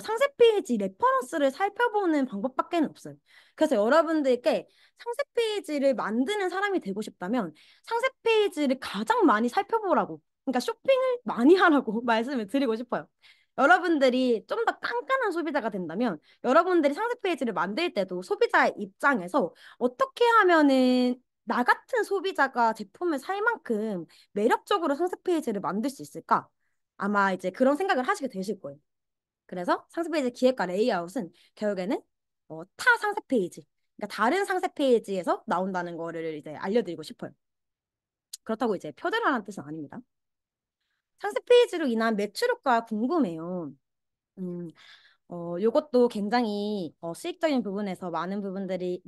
상세 페이지 레퍼런스를 살펴보는 방법밖에 없어요. 그래서 여러분들께 상세 페이지를 만드는 사람이 되고 싶다면 상세 페이지를 가장 많이 살펴보라고, 그러니까 쇼핑을 많이 하라고 말씀을 드리고 싶어요. 여러분들이 좀 더 깐깐한 소비자가 된다면 여러분들이 상세 페이지를 만들 때도 소비자의 입장에서 어떻게 하면은 나 같은 소비자가 제품을 살 만큼 매력적으로 상세 페이지를 만들 수 있을까? 아마 이제 그런 생각을 하시게 되실 거예요. 그래서 상세 페이지 기획과 레이아웃은 결국에는 타 상세 페이지, 그러니까 다른 상세 페이지에서 나온다는 거를 이제 알려드리고 싶어요. 그렇다고 이제 표절하라는 뜻은 아닙니다. 상세 페이지로 인한 매출효과 궁금해요. 음, 요것도 굉장히 수익적인 부분에서 많은 분들이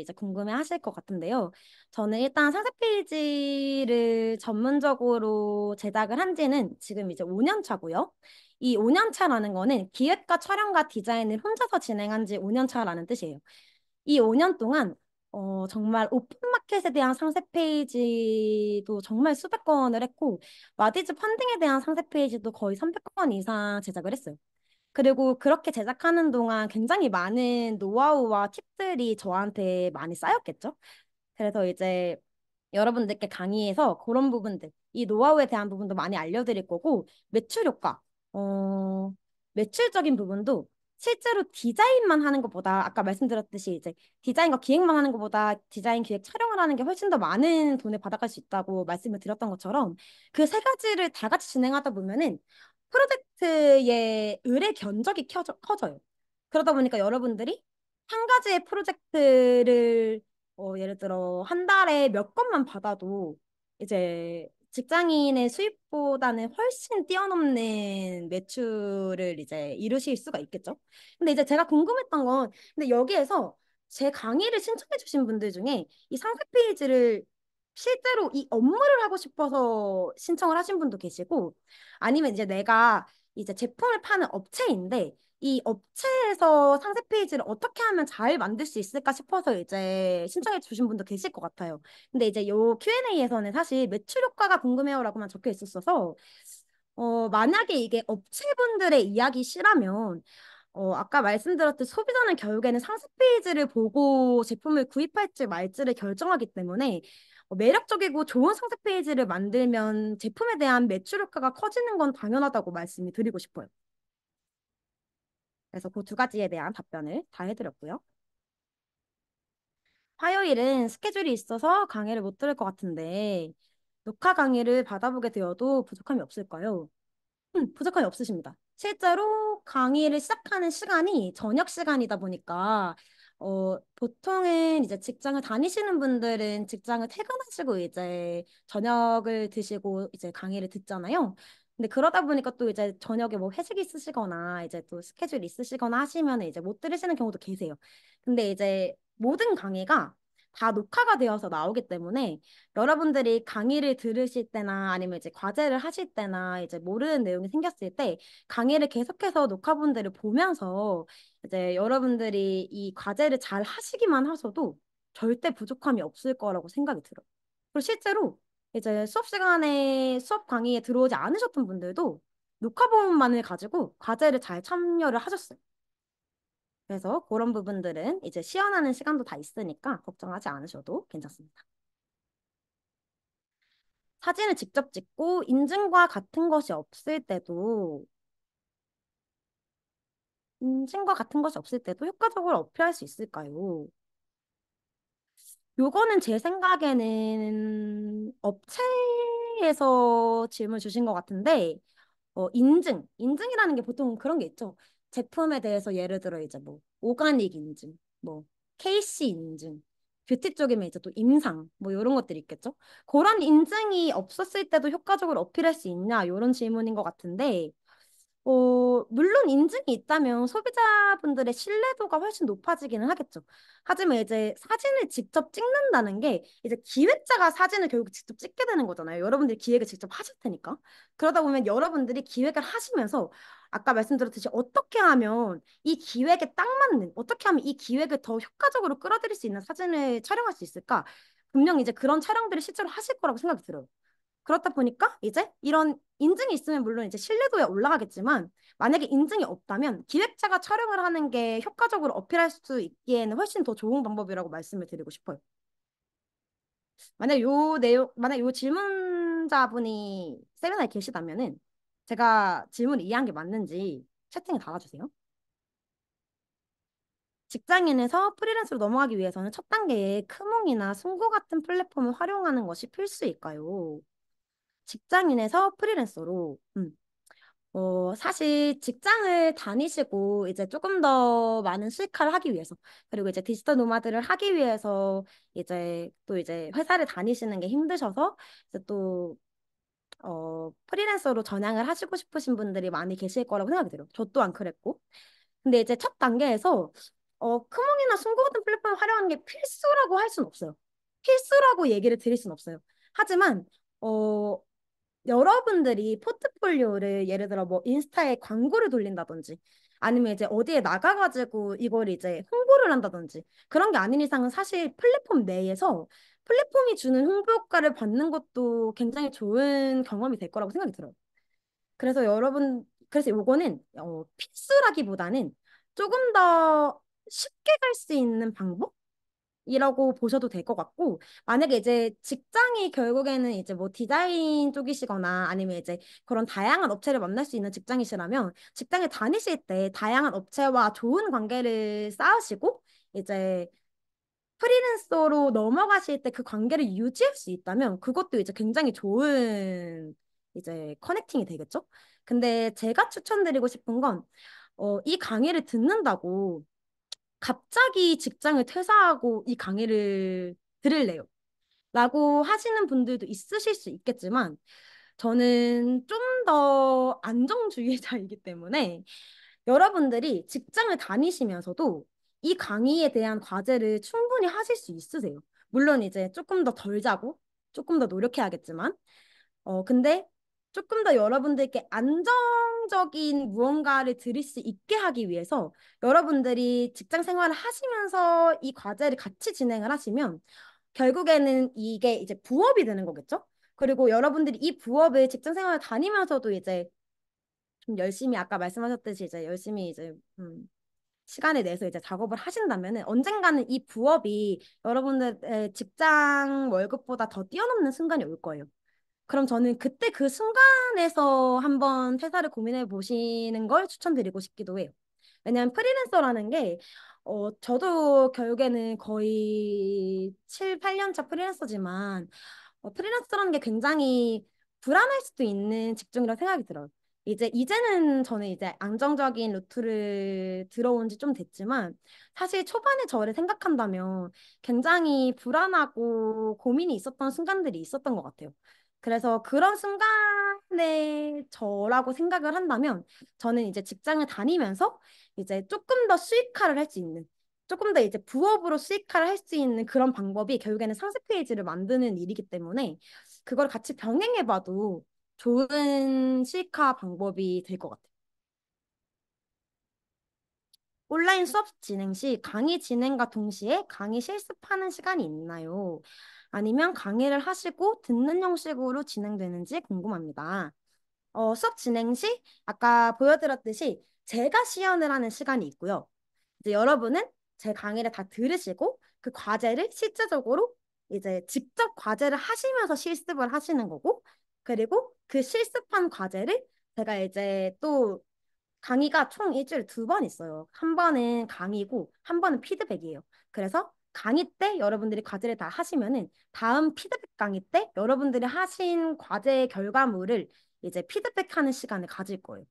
이제 궁금해 하실 것 같은데요. 저는 일단 상세 페이지를 전문적으로 제작을 한 지는 지금 이제 5년 차고요. 이 5년 차라는 거는 기획과 촬영과 디자인을 혼자서 진행한 지 5년 차라는 뜻이에요. 이 5년 동안 정말 오픈마켓에 대한 상세 페이지도 정말 수백 건을 했고, 마디즈 펀딩에 대한 상세 페이지도 거의 300건 이상 제작을 했어요. 그리고 그렇게 제작하는 동안 굉장히 많은 노하우와 팁들이 저한테 많이 쌓였겠죠? 그래서 이제 여러분들께 강의에서 그런 부분들, 이 노하우에 대한 부분도 많이 알려드릴 거고, 매출 효과, 어, 매출적인 부분도 실제로 디자인만 하는 것보다, 아까 말씀드렸듯이 이제 디자인과 기획만 하는 것보다 디자인, 기획, 촬영을 하는 게 훨씬 더 많은 돈을 받아갈 수 있다고 말씀을 드렸던 것처럼, 그 세 가지를 다 같이 진행하다 보면은 프로젝트의 의뢰 견적이 커져요. 그러다 보니까 여러분들이 한 가지의 프로젝트를 예를 들어 한 달에 몇 건만 받아도 이제 직장인의 수입보다는 훨씬 뛰어넘는 매출을 이제 이루실 수가 있겠죠. 근데 이제 제가 궁금했던 건, 근데 여기에서 제 강의를 신청해 주신 분들 중에 이 상세 페이지를 실제로 이 업무를 하고 싶어서 신청을 하신 분도 계시고, 아니면 이제 내가 이제 제품을 파는 업체인데 이 업체에서 상세 페이지를 어떻게 하면 잘 만들 수 있을까 싶어서 이제 신청해 주신 분도 계실 것 같아요. 근데 이제 요 Q&A에서는 사실 매출 효과가 궁금해요라고만 적혀 있었어서 만약에 이게 업체분들의 이야기시라면 아까 말씀드렸듯 소비자는 결국에는 상세 페이지를 보고 제품을 구입할지 말지를 결정하기 때문에 매력적이고 좋은 상세 페이지를 만들면 제품에 대한 매출 효과가 커지는 건 당연하다고 말씀을 드리고 싶어요. 그래서 그 두 가지에 대한 답변을 다 해드렸고요. 화요일은 스케줄이 있어서 강의를 못 들을 것 같은데 녹화 강의를 받아보게 되어도 부족함이 없을까요? 부족함이 없으십니다. 실제로 강의를 시작하는 시간이 저녁 시간이다 보니까 보통은 이제 직장을 다니시는 분들은 직장을 퇴근하시고 이제 저녁을 드시고 이제 강의를 듣잖아요. 근데 그러다 보니까 또 이제 저녁에 뭐 회식이 있으시거나 이제 또 스케줄이 있으시거나 하시면 이제 못 들으시는 경우도 계세요. 근데 이제 모든 강의가 다 녹화가 되어서 나오기 때문에 여러분들이 강의를 들으실 때나 아니면 이제 과제를 하실 때나 이제 모르는 내용이 생겼을 때 강의를 계속해서 녹화본들을 보면서 이제 여러분들이 이 과제를 잘 하시기만 하셔도 절대 부족함이 없을 거라고 생각이 들어요. 그리고 실제로 이제 수업 시간에 수업 강의에 들어오지 않으셨던 분들도 녹화본만을 가지고 과제를 잘 참여를 하셨어요. 그래서 그런 부분들은 이제 시연하는 시간도 다 있으니까 걱정하지 않으셔도 괜찮습니다. 사진을 직접 찍고 인증과 같은 것이 없을 때도 인증과 같은 것이 없을 때도 효과적으로 어필할 수 있을까요? 요거는 제 생각에는 업체에서 질문 주신 것 같은데 인증이라는 게 보통 그런 게 있죠. 제품에 대해서 예를 들어 이제 뭐 오가닉 인증, 뭐 KC 인증, 뷰티 쪽이면 이제 또 임상 뭐 이런 것들이 있겠죠. 그런 인증이 없었을 때도 효과적으로 어필할 수 있냐 이런 질문인 것 같은데 물론 인증이 있다면 소비자분들의 신뢰도가 훨씬 높아지기는 하겠죠. 하지만 이제 사진을 직접 찍는다는 게 이제 기획자가 사진을 결국 직접 찍게 되는 거잖아요. 여러분들이 기획을 직접 하실 테니까. 그러다 보면 여러분들이 기획을 하시면서 아까 말씀드렸듯이 어떻게 하면 이 기획에 딱 맞는, 어떻게 하면 이 기획을 더 효과적으로 끌어들일 수 있는 사진을 촬영할 수 있을까? 분명 이제 그런 촬영들을 실제로 하실 거라고 생각이 들어요. 그렇다 보니까 이제 이런 인증이 있으면 물론 이제 신뢰도에 올라가겠지만 만약에 인증이 없다면 기획자가 촬영을 하는 게 효과적으로 어필할 수 있기에는 훨씬 더 좋은 방법이라고 말씀을 드리고 싶어요. 만약 요 질문자분이 세미나에 계시다면은 제가 질문을 이해한 게 맞는지 채팅에 달아주세요. 직장인에서 프리랜서로 넘어가기 위해서는 첫 단계에 크몽이나 숨고 같은 플랫폼을 활용하는 것이 필수일까요? 직장인에서 프리랜서로. 사실 직장을 다니시고 이제 조금 더 많은 수익화를 하기 위해서 그리고 이제 디지털 노마드를 하기 위해서 이제 또 이제 회사를 다니시는 게 힘드셔서 이제 또 프리랜서로 전향을 하시고 싶으신 분들이 많이 계실 거라고 생각이 들어요. 저 또한 그랬고. 근데 이제 첫 단계에서 크몽이나 숨고 같은 플랫폼을 활용하는 게 필수라고 할 수는 없어요. 필수라고 얘기를 드릴 수는 없어요. 하지만 어, 여러분들이 포트폴리오를 예를 들어 뭐 인스타에 광고를 돌린다든지 아니면 이제 어디에 나가가지고 이걸 이제 홍보를 한다든지 그런 게 아닌 이상은 사실 플랫폼 내에서 플랫폼이 주는 홍보 효과를 받는 것도 굉장히 좋은 경험이 될 거라고 생각이 들어요. 그래서 요거는 필수라기보다는 조금 더 쉽게 갈 수 있는 방법? 이라고 보셔도 될 것 같고, 만약에 이제 직장이 결국에는 이제 뭐 디자인 쪽이시거나 아니면 이제 그런 다양한 업체를 만날 수 있는 직장이시라면 직장에 다니실 때 다양한 업체와 좋은 관계를 쌓으시고 이제 프리랜서로 넘어가실 때 그 관계를 유지할 수 있다면 그것도 이제 굉장히 좋은 이제 커넥팅이 되겠죠? 근데 제가 추천드리고 싶은 건 이 강의를 듣는다고 갑자기 직장을 퇴사하고 이 강의를 들을래요. 라고 하시는 분들도 있으실 수 있겠지만 저는 좀 더 안정주의자이기 때문에 여러분들이 직장을 다니시면서도 이 강의에 대한 과제를 충분히 하실 수 있으세요. 물론 이제 조금 더 덜 자고 조금 더 노력해야겠지만 근데 조금 더 여러분들께 안정적인 무언가를 드릴 수 있게 하기 위해서 여러분들이 직장 생활을 하시면서 이 과제를 같이 진행을 하시면 결국에는 이게 이제 부업이 되는 거겠죠? 그리고 여러분들이 이 부업을 직장 생활을 다니면서도 이제 좀 열심히 아까 말씀하셨듯이 이제 열심히 이제 시간을 내서 이제 작업을 하신다면은 언젠가는 이 부업이 여러분들의 직장 월급보다 더 뛰어넘는 순간이 올 거예요. 그럼 저는 그때 그 순간에서 한번 퇴사를 고민해 보시는 걸 추천드리고 싶기도 해요. 왜냐하면 프리랜서라는 게, 저도 결국에는 거의 7, 8년 차 프리랜서지만, 프리랜서라는 게 굉장히 불안할 수도 있는 직종이라 생각이 들어요. 이제는 저는 이제 안정적인 루트를 들어온 지 좀 됐지만, 사실 초반에 저를 생각한다면 굉장히 불안하고 고민이 있었던 순간들이 있었던 것 같아요. 그래서 그런 순간에 저라고 생각을 한다면 저는 이제 직장을 다니면서 이제 조금 더 수익화를 할 수 있는 조금 더 이제 부업으로 수익화를 할 수 있는 그런 방법이 결국에는 상세 페이지를 만드는 일이기 때문에 그걸 같이 병행해봐도 좋은 수익화 방법이 될 것 같아요. 온라인 수업 진행 시 강의 진행과 동시에 강의 실습하는 시간이 있나요? 아니면 강의를 하시고 듣는 형식으로 진행되는지 궁금합니다. 수업 진행 시 아까 보여드렸듯이 제가 시연을 하는 시간이 있고요. 이제 여러분은 제 강의를 다 들으시고 그 과제를 실제적으로 이제 직접 과제를 하시면서 실습을 하시는 거고 그리고 그 실습한 과제를 제가 이제 또 강의가 총 일주일에 2번 있어요. 한 번은 강의고 한 번은 피드백이에요. 그래서 강의 때 여러분들이 과제를 다 하시면은 다음 피드백 강의 때 여러분들이 하신 과제의 결과물을 이제 피드백하는 시간을 가질 거예요.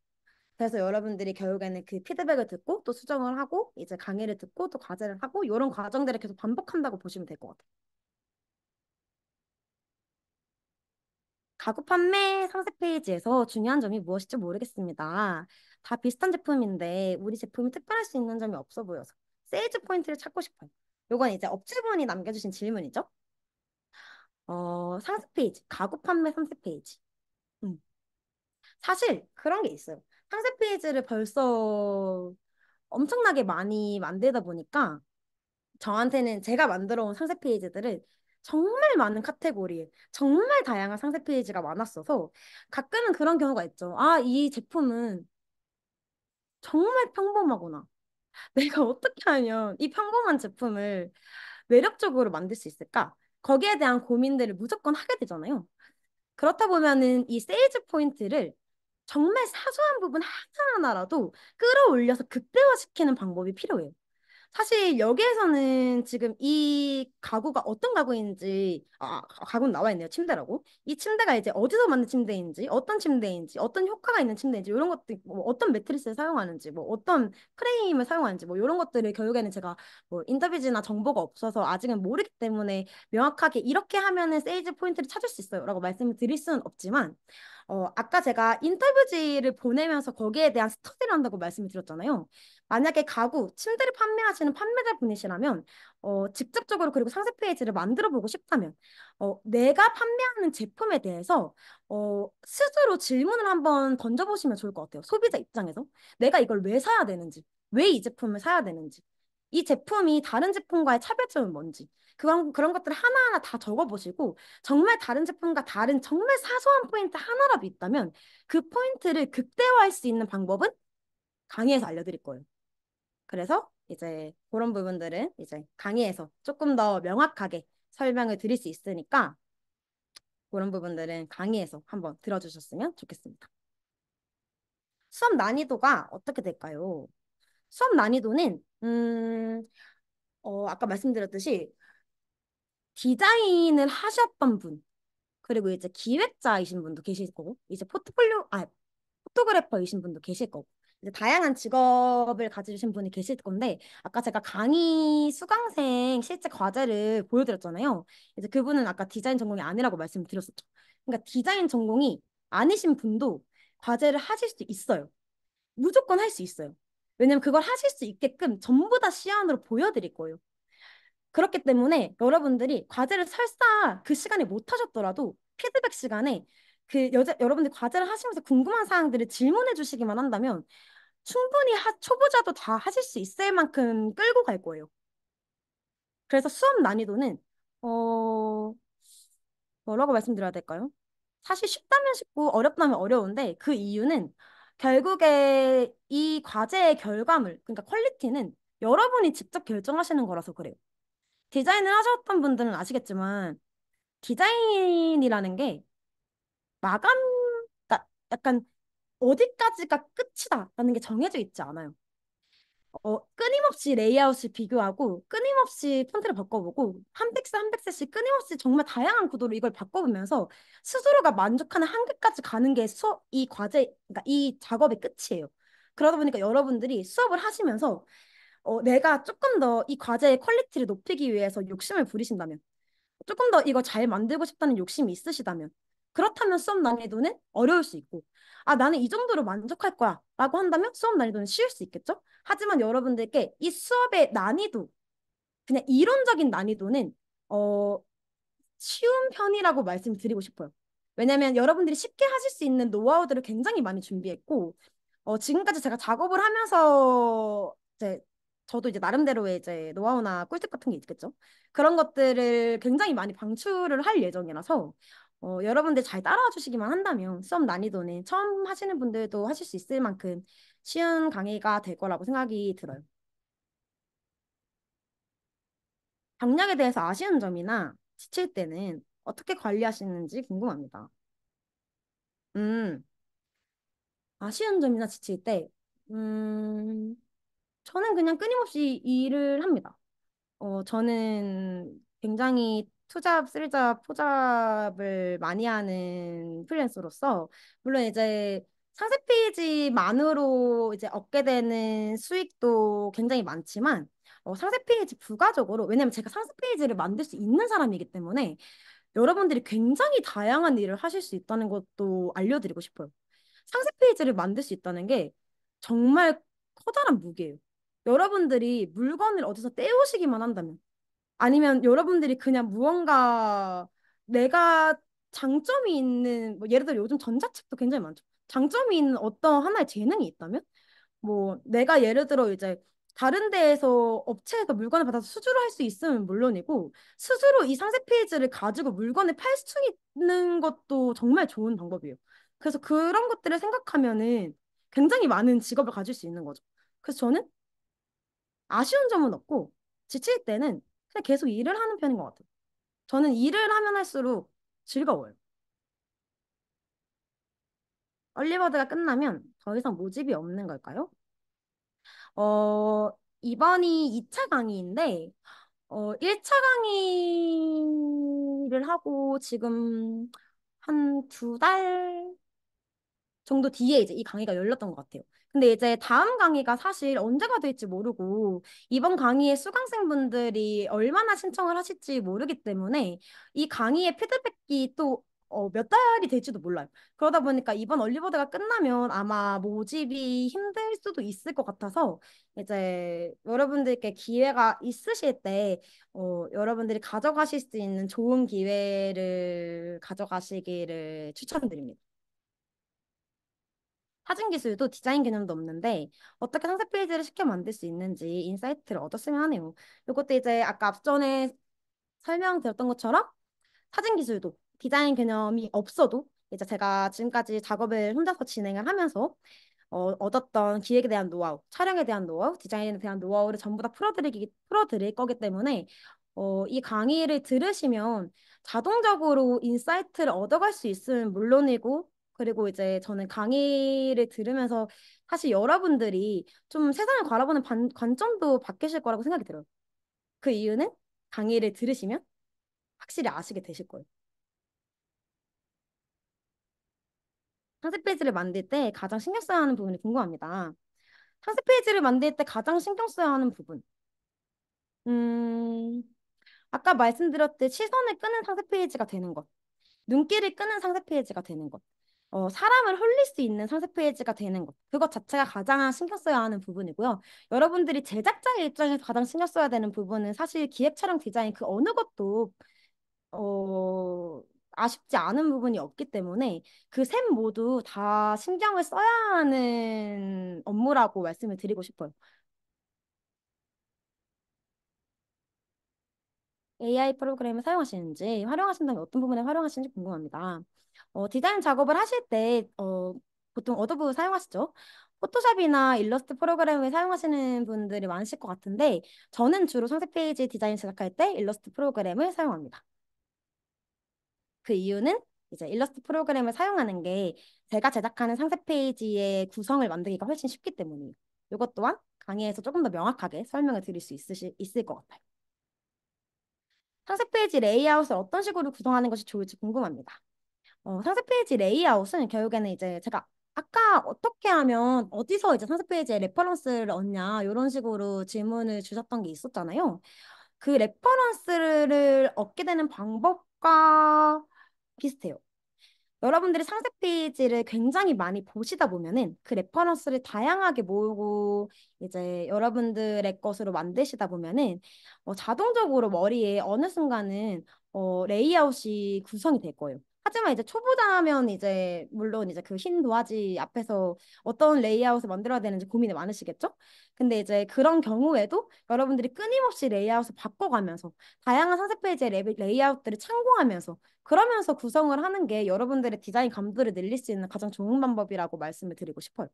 그래서 여러분들이 결국에는 그 피드백을 듣고 또 수정을 하고 이제 강의를 듣고 또 과제를 하고 이런 과정들을 계속 반복한다고 보시면 될 것 같아요. 가구 판매 상세 페이지에서 중요한 점이 무엇일지 모르겠습니다. 다 비슷한 제품인데 우리 제품이 특별할 수 있는 점이 없어 보여서 세일즈 포인트를 찾고 싶어요. 요건 이제 업체분이 남겨주신 질문이죠. 상세 페이지, 가구 판매 상세 페이지. 음. 사실 그런 게 있어요. 상세 페이지를 벌써 엄청나게 많이 만들다 보니까 저한테는 제가 만들어 온 상세 페이지들을 정말 많은 카테고리에 정말 다양한 상세 페이지가 많았어서 가끔은 그런 경우가 있죠. 아, 이 제품은 정말 평범하구나. 내가 어떻게 하면 이 평범한 제품을 매력적으로 만들 수 있을까? 거기에 대한 고민들을 무조건 하게 되잖아요. 그렇다 보면은 이 세일즈 포인트를 정말 사소한 부분 하나하나라도 끌어올려서 극대화시키는 방법이 필요해요. 사실 여기에서는 지금 이 가구가 어떤 가구인지 가구는 나와 있네요. 침대라고. 이 침대가 이제 어디서 만든 침대인지, 어떤 침대인지, 어떤 효과가 있는 침대인지 이런 것들, 뭐 어떤 매트리스를 사용하는지, 뭐 어떤 프레임을 사용하는지, 뭐 이런 것들을 결국에는 제가 뭐 인터뷰지나 정보가 없어서 아직은 모르기 때문에 명확하게 이렇게 하면은 세일즈 포인트를 찾을 수 있어요라고 말씀을 드릴 수는 없지만. 아까 제가 인터뷰지를 보내면서 거기에 대한 스터디를 한다고 말씀을 드렸잖아요. 만약에 가구, 침대를 판매하시는 판매자 분이시라면 직접적으로 그리고 상세 페이지를 만들어 보고 싶다면 내가 판매하는 제품에 대해서 스스로 질문을 한번 던져보시면 좋을 것 같아요. 소비자 입장에서 내가 이걸 왜 사야 되는지, 왜 이 제품을 사야 되는지, 이 제품이 다른 제품과의 차별점은 뭔지 그런 것들을 하나하나 다 적어보시고 정말 다른 제품과 다른 정말 사소한 포인트 하나라도 있다면 그 포인트를 극대화할 수 있는 방법은 강의에서 알려드릴 거예요. 그래서 이제 그런 부분들은 이제 강의에서 조금 더 명확하게 설명을 드릴 수 있으니까 그런 부분들은 강의에서 한번 들어주셨으면 좋겠습니다. 수업 난이도가 어떻게 될까요? 수업 난이도는 아까 말씀드렸듯이 디자인을 하셨던 분 그리고 이제 기획자이신 분도 계실 거고 이제 포토그래퍼이신 분도 계실 거고 이제 다양한 직업을 가지신 분이 계실 건데 아까 제가 강의 수강생 실제 과제를 보여드렸잖아요. 이제 그분은 아까 디자인 전공이 아니라고 말씀드렸었죠. 그러니까 디자인 전공이 아니신 분도 과제를 하실 수 있어요. 무조건 할 수 있어요. 왜냐면 그걸 하실 수 있게끔 전부 다 시안으로 보여드릴 거예요. 그렇기 때문에 여러분들이 과제를 설사 그 시간에 못 하셨더라도 피드백 시간에 여러분들이 과제를 하시면서 궁금한 사항들을 질문해 주시기만 한다면 충분히 초보자도 다 하실 수 있을 만큼 끌고 갈 거예요. 그래서 수업 난이도는 어, 뭐라고 말씀드려야 될까요? 사실 쉽다면 쉽고 어렵다면 어려운데 그 이유는 결국에 이 과제의 결과물, 그러니까 퀄리티는 여러분이 직접 결정하시는 거라서 그래요. 디자인을 하셨던 분들은 아시겠지만 디자인이라는 게 마감, 그러니까 약간 어디까지가 끝이다라는 게 정해져 있지 않아요. 끊임없이 레이아웃을 비교하고 끊임없이 폰트를 바꿔보고 한 팩스 한 팩스씩 끊임없이 정말 다양한 구도로 이걸 바꿔보면서 스스로가 만족하는 한계까지 가는 게 이 과제, 그러니까 이 작업의 끝이에요. 그러다 보니까 여러분들이 수업을 하시면서 내가 조금 더 이 과제의 퀄리티를 높이기 위해서 욕심을 부리신다면 조금 더 이거 잘 만들고 싶다는 욕심이 있으시다면 그렇다면 수업 난이도는 어려울 수 있고 아 나는 이 정도로 만족할 거야 라고 한다면 수업 난이도는 쉬울 수 있겠죠? 하지만 여러분들께 이 수업의 난이도 그냥 이론적인 난이도는 어 쉬운 편이라고 말씀드리고 싶어요. 왜냐면 여러분들이 쉽게 하실 수 있는 노하우들을 굉장히 많이 준비했고 지금까지 제가 작업을 하면서 이제 저도 이제 나름대로의 이제 노하우나 꿀팁 같은 게 있겠죠. 그런 것들을 굉장히 많이 방출을 할 예정이라서 여러분들 잘 따라와 주시기만 한다면 수업 난이도는 처음 하시는 분들도 하실 수 있을 만큼 쉬운 강의가 될 거라고 생각이 들어요. 강약에 대해서 아쉬운 점이나 지칠 때는 어떻게 관리하시는지 궁금합니다. 음, 아쉬운 점이나 지칠 때, 음, 저는 그냥 끊임없이 일을 합니다. 저는 굉장히 투잡, 쓰리잡, 포잡을 많이 하는 프리랜서로서 물론 이제 상세 페이지만으로 이제 얻게 되는 수익도 굉장히 많지만 상세 페이지 부가적으로 왜냐면 제가 상세 페이지를 만들 수 있는 사람이기 때문에 여러분들이 굉장히 다양한 일을 하실 수 있다는 것도 알려드리고 싶어요. 상세 페이지를 만들 수 있다는 게 정말 커다란 무게예요. 여러분들이 물건을 어디서 떼오시기만 한다면 아니면 여러분들이 그냥 무언가 내가 장점이 있는 뭐 예를 들어 요즘 전자책도 굉장히 많죠. 장점이 있는 어떤 하나의 재능이 있다면 뭐 내가 예를 들어 이제 다른 데에서 업체에서 물건을 받아서 수주를 할 수 있으면 물론이고 스스로 이 상세 페이지를 가지고 물건을 팔 수 있는 것도 정말 좋은 방법이에요. 그래서 그런 것들을 생각하면은 굉장히 많은 직업을 가질 수 있는 거죠. 그래서 저는 아쉬운 점은 없고 지칠 때는 그냥 계속 일을 하는 편인 것 같아요. 저는 일을 하면 할수록 즐거워요. 얼리버드가 끝나면 더 이상 모집이 없는 걸까요? 어, 이번이 2차 강의인데 1차 강의를 하고 지금 한 2달 정도 뒤에 이제 이 강의가 열렸던 것 같아요. 근데 이제 다음 강의가 사실 언제가 될지 모르고 이번 강의에 수강생분들이 얼마나 신청을 하실지 모르기 때문에 이 강의의 피드백이 또 몇 달이 될지도 몰라요. 그러다 보니까 이번 얼리버드가 끝나면 아마 모집이 힘들 수도 있을 것 같아서 이제 여러분들께 기회가 있으실 때 여러분들이 가져가실 수 있는 좋은 기회를 가져가시기를 추천드립니다. 사진 기술도 디자인 개념도 없는데 어떻게 상세 페이지를 쉽게 만들 수 있는지 인사이트를 얻었으면 하네요. 이것도 이제 아까 앞전에 설명드렸던 것처럼 사진 기술도 디자인 개념이 없어도 이제 제가 지금까지 작업을 혼자서 진행을 하면서 얻었던 기획에 대한 노하우, 촬영에 대한 노하우, 디자인에 대한 노하우를 전부 다 풀어드릴 거기 때문에 이 강의를 들으시면 자동적으로 인사이트를 얻어갈 수 있으면 물론이고 그리고 이제 저는 강의를 들으면서 사실 여러분들이 좀 세상을 바라보는 관점도 바뀌실 거라고 생각이 들어요. 그 이유는 강의를 들으시면 확실히 아시게 되실 거예요. 상세 페이지를 만들 때 가장 신경 써야 하는 부분이 궁금합니다. 상세 페이지를 만들 때 가장 신경 써야 하는 부분. 음, 아까 말씀드렸듯 시선을 끄는 상세 페이지가 되는 것. 눈길을 끄는 상세 페이지가 되는 것. 사람을 홀릴 수 있는 상세 페이지가 되는 것. 그것 자체가 가장 신경 써야 하는 부분이고요. 여러분들이 제작자의 입장에서 가장 신경 써야 되는 부분은 사실 기획, 촬영, 디자인 그 어느 것도 어, 아쉽지 않은 부분이 없기 때문에 그 셋 모두 다 신경을 써야 하는 업무라고 말씀을 드리고 싶어요. AI 프로그램을 사용하시는지, 활용하신다면 어떤 부분에 활용하시는지 궁금합니다. 디자인 작업을 하실 때, 보통 어도브 사용하시죠? 포토샵이나 일러스트 프로그램을 사용하시는 분들이 많으실 것 같은데, 저는 주로 상세 페이지 디자인 제작할 때 일러스트 프로그램을 사용합니다. 그 이유는 이제 일러스트 프로그램을 사용하는 게 제가 제작하는 상세 페이지의 구성을 만들기가 훨씬 쉽기 때문이에요. 이것 또한 강의에서 조금 더 명확하게 설명을 드릴 수 있을 것 같아요. 상세 페이지 레이아웃을 어떤 식으로 구성하는 것이 좋을지 궁금합니다. 상세 페이지 레이아웃은 결국에는 이제 제가 아까 어떻게 하면 어디서 이제 상세 페이지에 레퍼런스를 얻냐 이런 식으로 질문을 주셨던 게 있었잖아요. 그 레퍼런스를 얻게 되는 방법과 비슷해요. 여러분들이 상세 페이지를 굉장히 많이 보시다 보면은 그 레퍼런스를 다양하게 모으고 이제 여러분들의 것으로 만드시다 보면은 자동적으로 머리에 어느 순간은 레이아웃이 구성이 될 거예요. 하지만 이제 초보자면 이제 물론 이제 그 흰 도화지 앞에서 어떤 레이아웃을 만들어야 되는지 고민이 많으시겠죠? 근데 이제 그런 경우에도 여러분들이 끊임없이 레이아웃을 바꿔가면서 다양한 상세 페이지의 레이아웃들을 참고하면서 그러면서 구성을 하는 게 여러분들의 디자인 감도를 늘릴 수 있는 가장 좋은 방법이라고 말씀을 드리고 싶어요.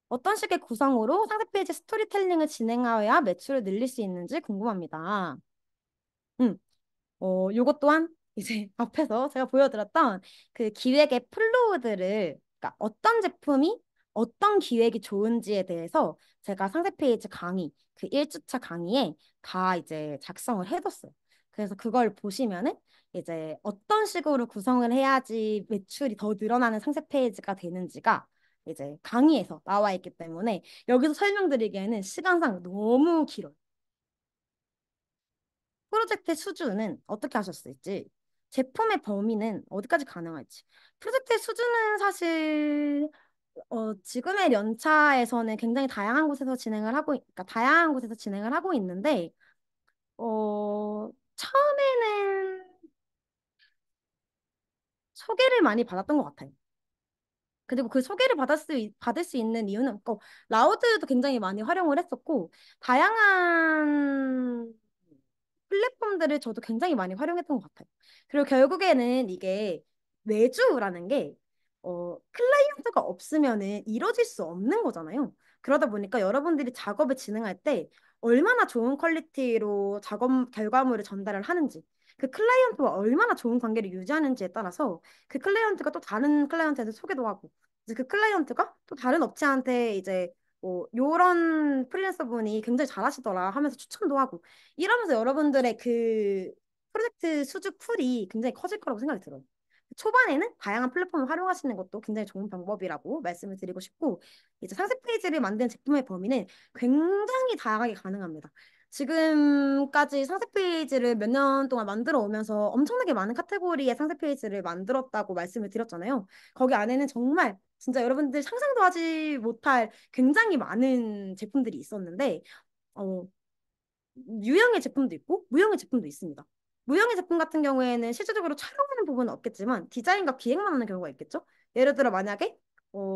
어떤 식의 구성으로 상세 페이지 스토리텔링을 진행하여야 매출을 늘릴 수 있는지 궁금합니다. 음, 요것 또한 이제 앞에서 제가 보여드렸던 그 기획의 플로우들을, 그러니까 어떤 제품이 어떤 기획이 좋은지에 대해서 제가 상세 페이지 강의, 그 1주차 강의에 다 이제 작성을 해뒀어요. 그래서 그걸 보시면은 이제 어떤 식으로 구성을 해야지 매출이 더 늘어나는 상세 페이지가 되는지가 이제 강의에서 나와 있기 때문에 여기서 설명드리기에는 시간상 너무 길어요. 프로젝트의 수준은 어떻게 하셨을지, 제품의 범위는 어디까지 가능할지. 프로젝트의 수준은 사실 지금의 연차에서는 굉장히 다양한 곳에서 진행을 하고, 그러니까 다양한 곳에서 진행을 하고 있는데, 처음에는 소개를 많이 받았던 것 같아요. 그리고 그 소개를 받을 수 있는 이유는, 라우드도 굉장히 많이 활용을 했었고, 다양한 플랫폼들을 저도 굉장히 많이 활용했던 것 같아요. 그리고 결국에는 이게 외주라는 게 클라이언트가 없으면은 이루어질 수 없는 거잖아요. 그러다 보니까 여러분들이 작업을 진행할 때 얼마나 좋은 퀄리티로 작업 결과물을 전달을 하는지, 그 클라이언트와 얼마나 좋은 관계를 유지하는지에 따라서 그 클라이언트가 또 다른 클라이언트한테 소개도 하고, 이제 그 클라이언트가 또 다른 업체한테 이제 뭐 요런 프리랜서 분이 굉장히 잘하시더라 하면서 추천도 하고, 이러면서 여러분들의 그 프로젝트 수주 풀이 굉장히 커질 거라고 생각이 들어요. 초반에는 다양한 플랫폼을 활용하시는 것도 굉장히 좋은 방법이라고 말씀을 드리고 싶고, 이제 상세 페이지를 만든 제품의 범위는 굉장히 다양하게 가능합니다. 지금까지 상세 페이지를 몇 년 동안 만들어 오면서 엄청나게 많은 카테고리의 상세 페이지를 만들었다고 말씀을 드렸잖아요. 거기 안에는 정말 진짜 여러분들 상상도 하지 못할 굉장히 많은 제품들이 있었는데, 어, 유형의 제품도 있고 무형의 제품도 있습니다. 무형의 제품 같은 경우에는 실질적으로 촬영하는 부분은 없겠지만 디자인과 기획만 하는 경우가 있겠죠. 예를 들어 만약에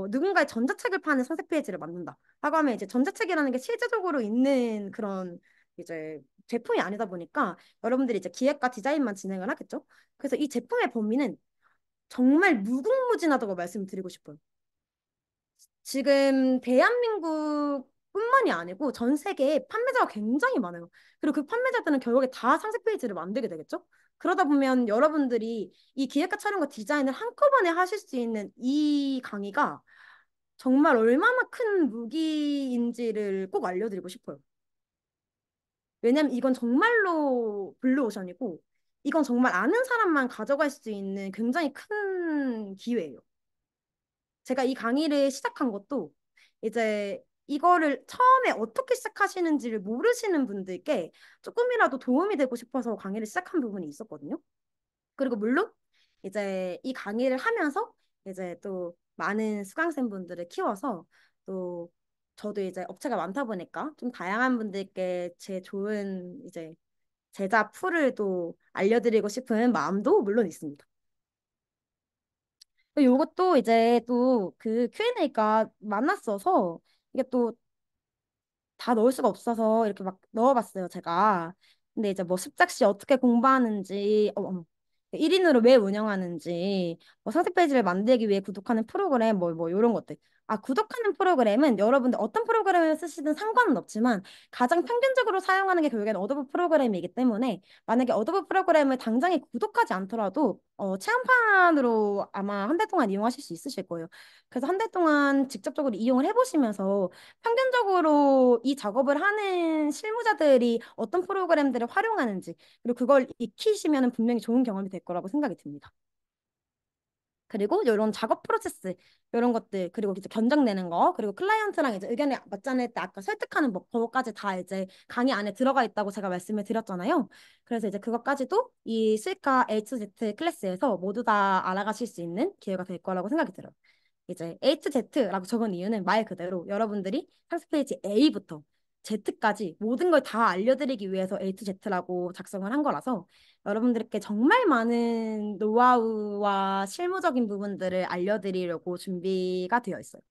누군가의 전자책을 파는 상세 페이지를 만든다 라고 하면, 이제 전자책이라는 게 실제적으로 있는 그런 이제 제품이 아니다 보니까 여러분들이 이제 기획과 디자인만 진행을 하겠죠. 그래서 이 제품의 범위는 정말 무궁무진하다고 말씀드리고 싶어요. 지금 대한민국뿐만이 아니고 전 세계에 판매자가 굉장히 많아요. 그리고 그 판매자들은 결국에 다 상세 페이지를 만들게 되겠죠? 그러다 보면 여러분들이 이 기획과 촬영과 디자인을 한꺼번에 하실 수 있는 이 강의가 정말 얼마나 큰 무기인지를 꼭 알려드리고 싶어요. 왜냐면 이건 정말로 블루오션이고, 이건 정말 아는 사람만 가져갈 수 있는 굉장히 큰 기회예요. 제가 이 강의를 시작한 것도 이제 이거를 처음에 어떻게 시작하시는지를 모르시는 분들께 조금이라도 도움이 되고 싶어서 강의를 시작한 부분이 있었거든요. 그리고 물론 이제 이 강의를 하면서 이제 또 많은 수강생분들을 키워서, 또 저도 이제 업체가 많다 보니까 좀 다양한 분들께 제 좋은 이제 제자 풀을 또 알려드리고 싶은 마음도 물론 있습니다. 요것도 이제 또 그 Q&A가 많았어서 이게 또 다 넣을 수가 없어서 이렇게 막 넣어봤어요, 제가. 근데 이제 뭐 습작시 어떻게 공부하는지, 1인으로 왜 운영하는지, 뭐 상세 페이지를 만들기 위해 구독하는 프로그램, 뭐 이런 것들. 아, 구독하는 프로그램은 여러분들 어떤 프로그램을 쓰시든 상관은 없지만 가장 평균적으로 사용하는 게 결국엔 어도브 프로그램이기 때문에, 만약에 어도브 프로그램을 당장에 구독하지 않더라도 체험판으로 아마 한 달 동안 이용하실 수 있으실 거예요. 그래서 한 달 동안 직접적으로 이용을 해보시면서 평균적으로 이 작업을 하는 실무자들이 어떤 프로그램들을 활용하는지, 그리고 그걸 익히시면 분명히 좋은 경험이 될 거라고 생각이 듭니다. 그리고 이런 작업 프로세스, 이런 것들, 그리고 이제 견적 내는 거, 그리고 클라이언트랑 이제 의견에 맞지 않을 때 아까 설득하는 법, 그거까지 다 이제 강의 안에 들어가 있다고 제가 말씀을 드렸잖아요. 그래서 이제 그것까지도 이 스이카 A2Z 클래스에서 모두 다 알아가실 수 있는 기회가 될 거라고 생각이 들어요. 이제 A to Z라고 적은 이유는 말 그대로 여러분들이 상세 페이지 A부터 Z까지 모든 걸 다 알려드리기 위해서 A to Z라고 작성을 한 거라서, 여러분들께 정말 많은 노하우와 실무적인 부분들을 알려드리려고 준비가 되어 있어요.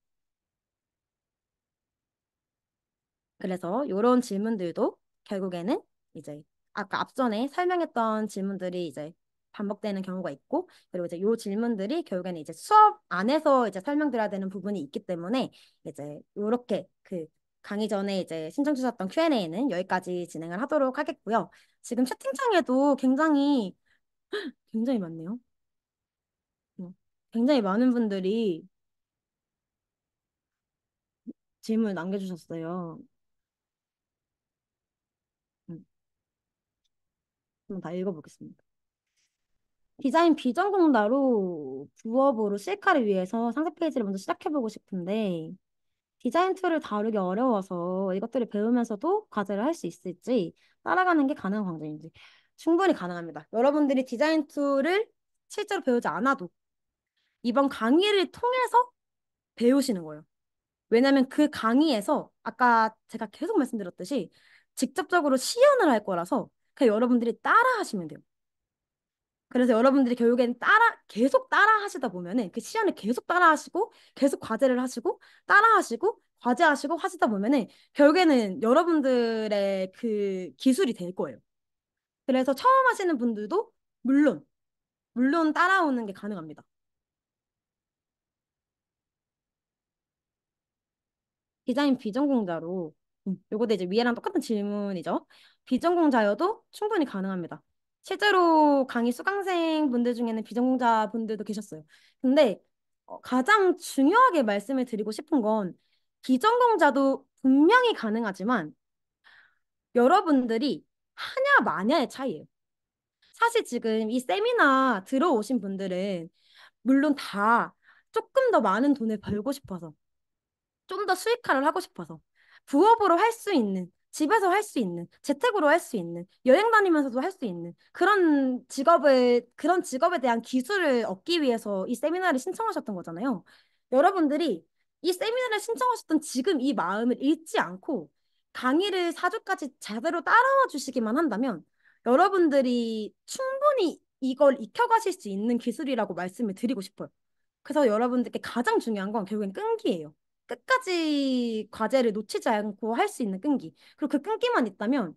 그래서 이런 질문들도 결국에는 이제 아까 앞전에 설명했던 질문들이 이제 반복되는 경우가 있고, 그리고 이제 요 질문들이 결국에는 이제 수업 안에서 이제 설명드려야 되는 부분이 있기 때문에, 이제 요렇게 그 강의 전에 이제 신청 주셨던 Q&A는 여기까지 진행을 하도록 하겠고요. 지금 채팅창에도 굉장히 많네요. 굉장히 많은 분들이 질문을 남겨주셨어요. 음. 한번 다 읽어보겠습니다. 디자인 비전공자로 부업으로 셀카를 위해서 상세 페이지를 먼저 시작해보고 싶은데 디자인 툴을 다루기 어려워서 이것들을 배우면서도 과제를 할 수 있을지 따라가는 게 가능한 광장인지 충분히 가능합니다. 여러분들이 디자인 툴을 실제로 배우지 않아도 이번 강의를 통해서 배우시는 거예요. 왜냐면 그 강의에서 아까 제가 계속 말씀드렸듯이 직접적으로 시연을 할 거라서 그냥 여러분들이 따라 하시면 돼요. 그래서 여러분들이 결국엔 계속 따라 하시다 보면은 그 시연을 계속 따라 하시고 계속 과제를 하시고 따라 하시고 과제하시고 하시다 보면은 결국에는 여러분들의 그 기술이 될 거예요. 그래서 처음 하시는 분들도 물론 따라오는 게 가능합니다. 디자인 비전공자로 요거도 이제 위에랑 똑같은 질문이죠. 비전공자여도 충분히 가능합니다. 실제로 강의 수강생 분들 중에는 비전공자 분들도 계셨어요. 근데 가장 중요하게 말씀을 드리고 싶은 건 비전공자도 분명히 가능하지만 여러분들이 하냐 마냐의 차이예요. 사실 지금 이 세미나 들어오신 분들은 물론 다 조금 더 많은 돈을 벌고 싶어서 좀 더 수익화를 하고 싶어서 부업으로 할 수 있는 집에서 할 수 있는 재택으로 할 수 있는 여행 다니면서도 할 수 있는 그런 직업에 대한 기술을 얻기 위해서 이 세미나를 신청하셨던 거잖아요. 여러분들이 이 세미나를 신청하셨던 지금 이 마음을 잃지 않고 강의를 4주까지 제대로 따라와 주시기만 한다면 여러분들이 충분히 이걸 익혀가실 수 있는 기술이라고 말씀을 드리고 싶어요. 그래서 여러분들께 가장 중요한 건 결국엔 끈기예요. 끝까지 과제를 놓치지 않고 할 수 있는 끈기. 그리고 그 끈기만 있다면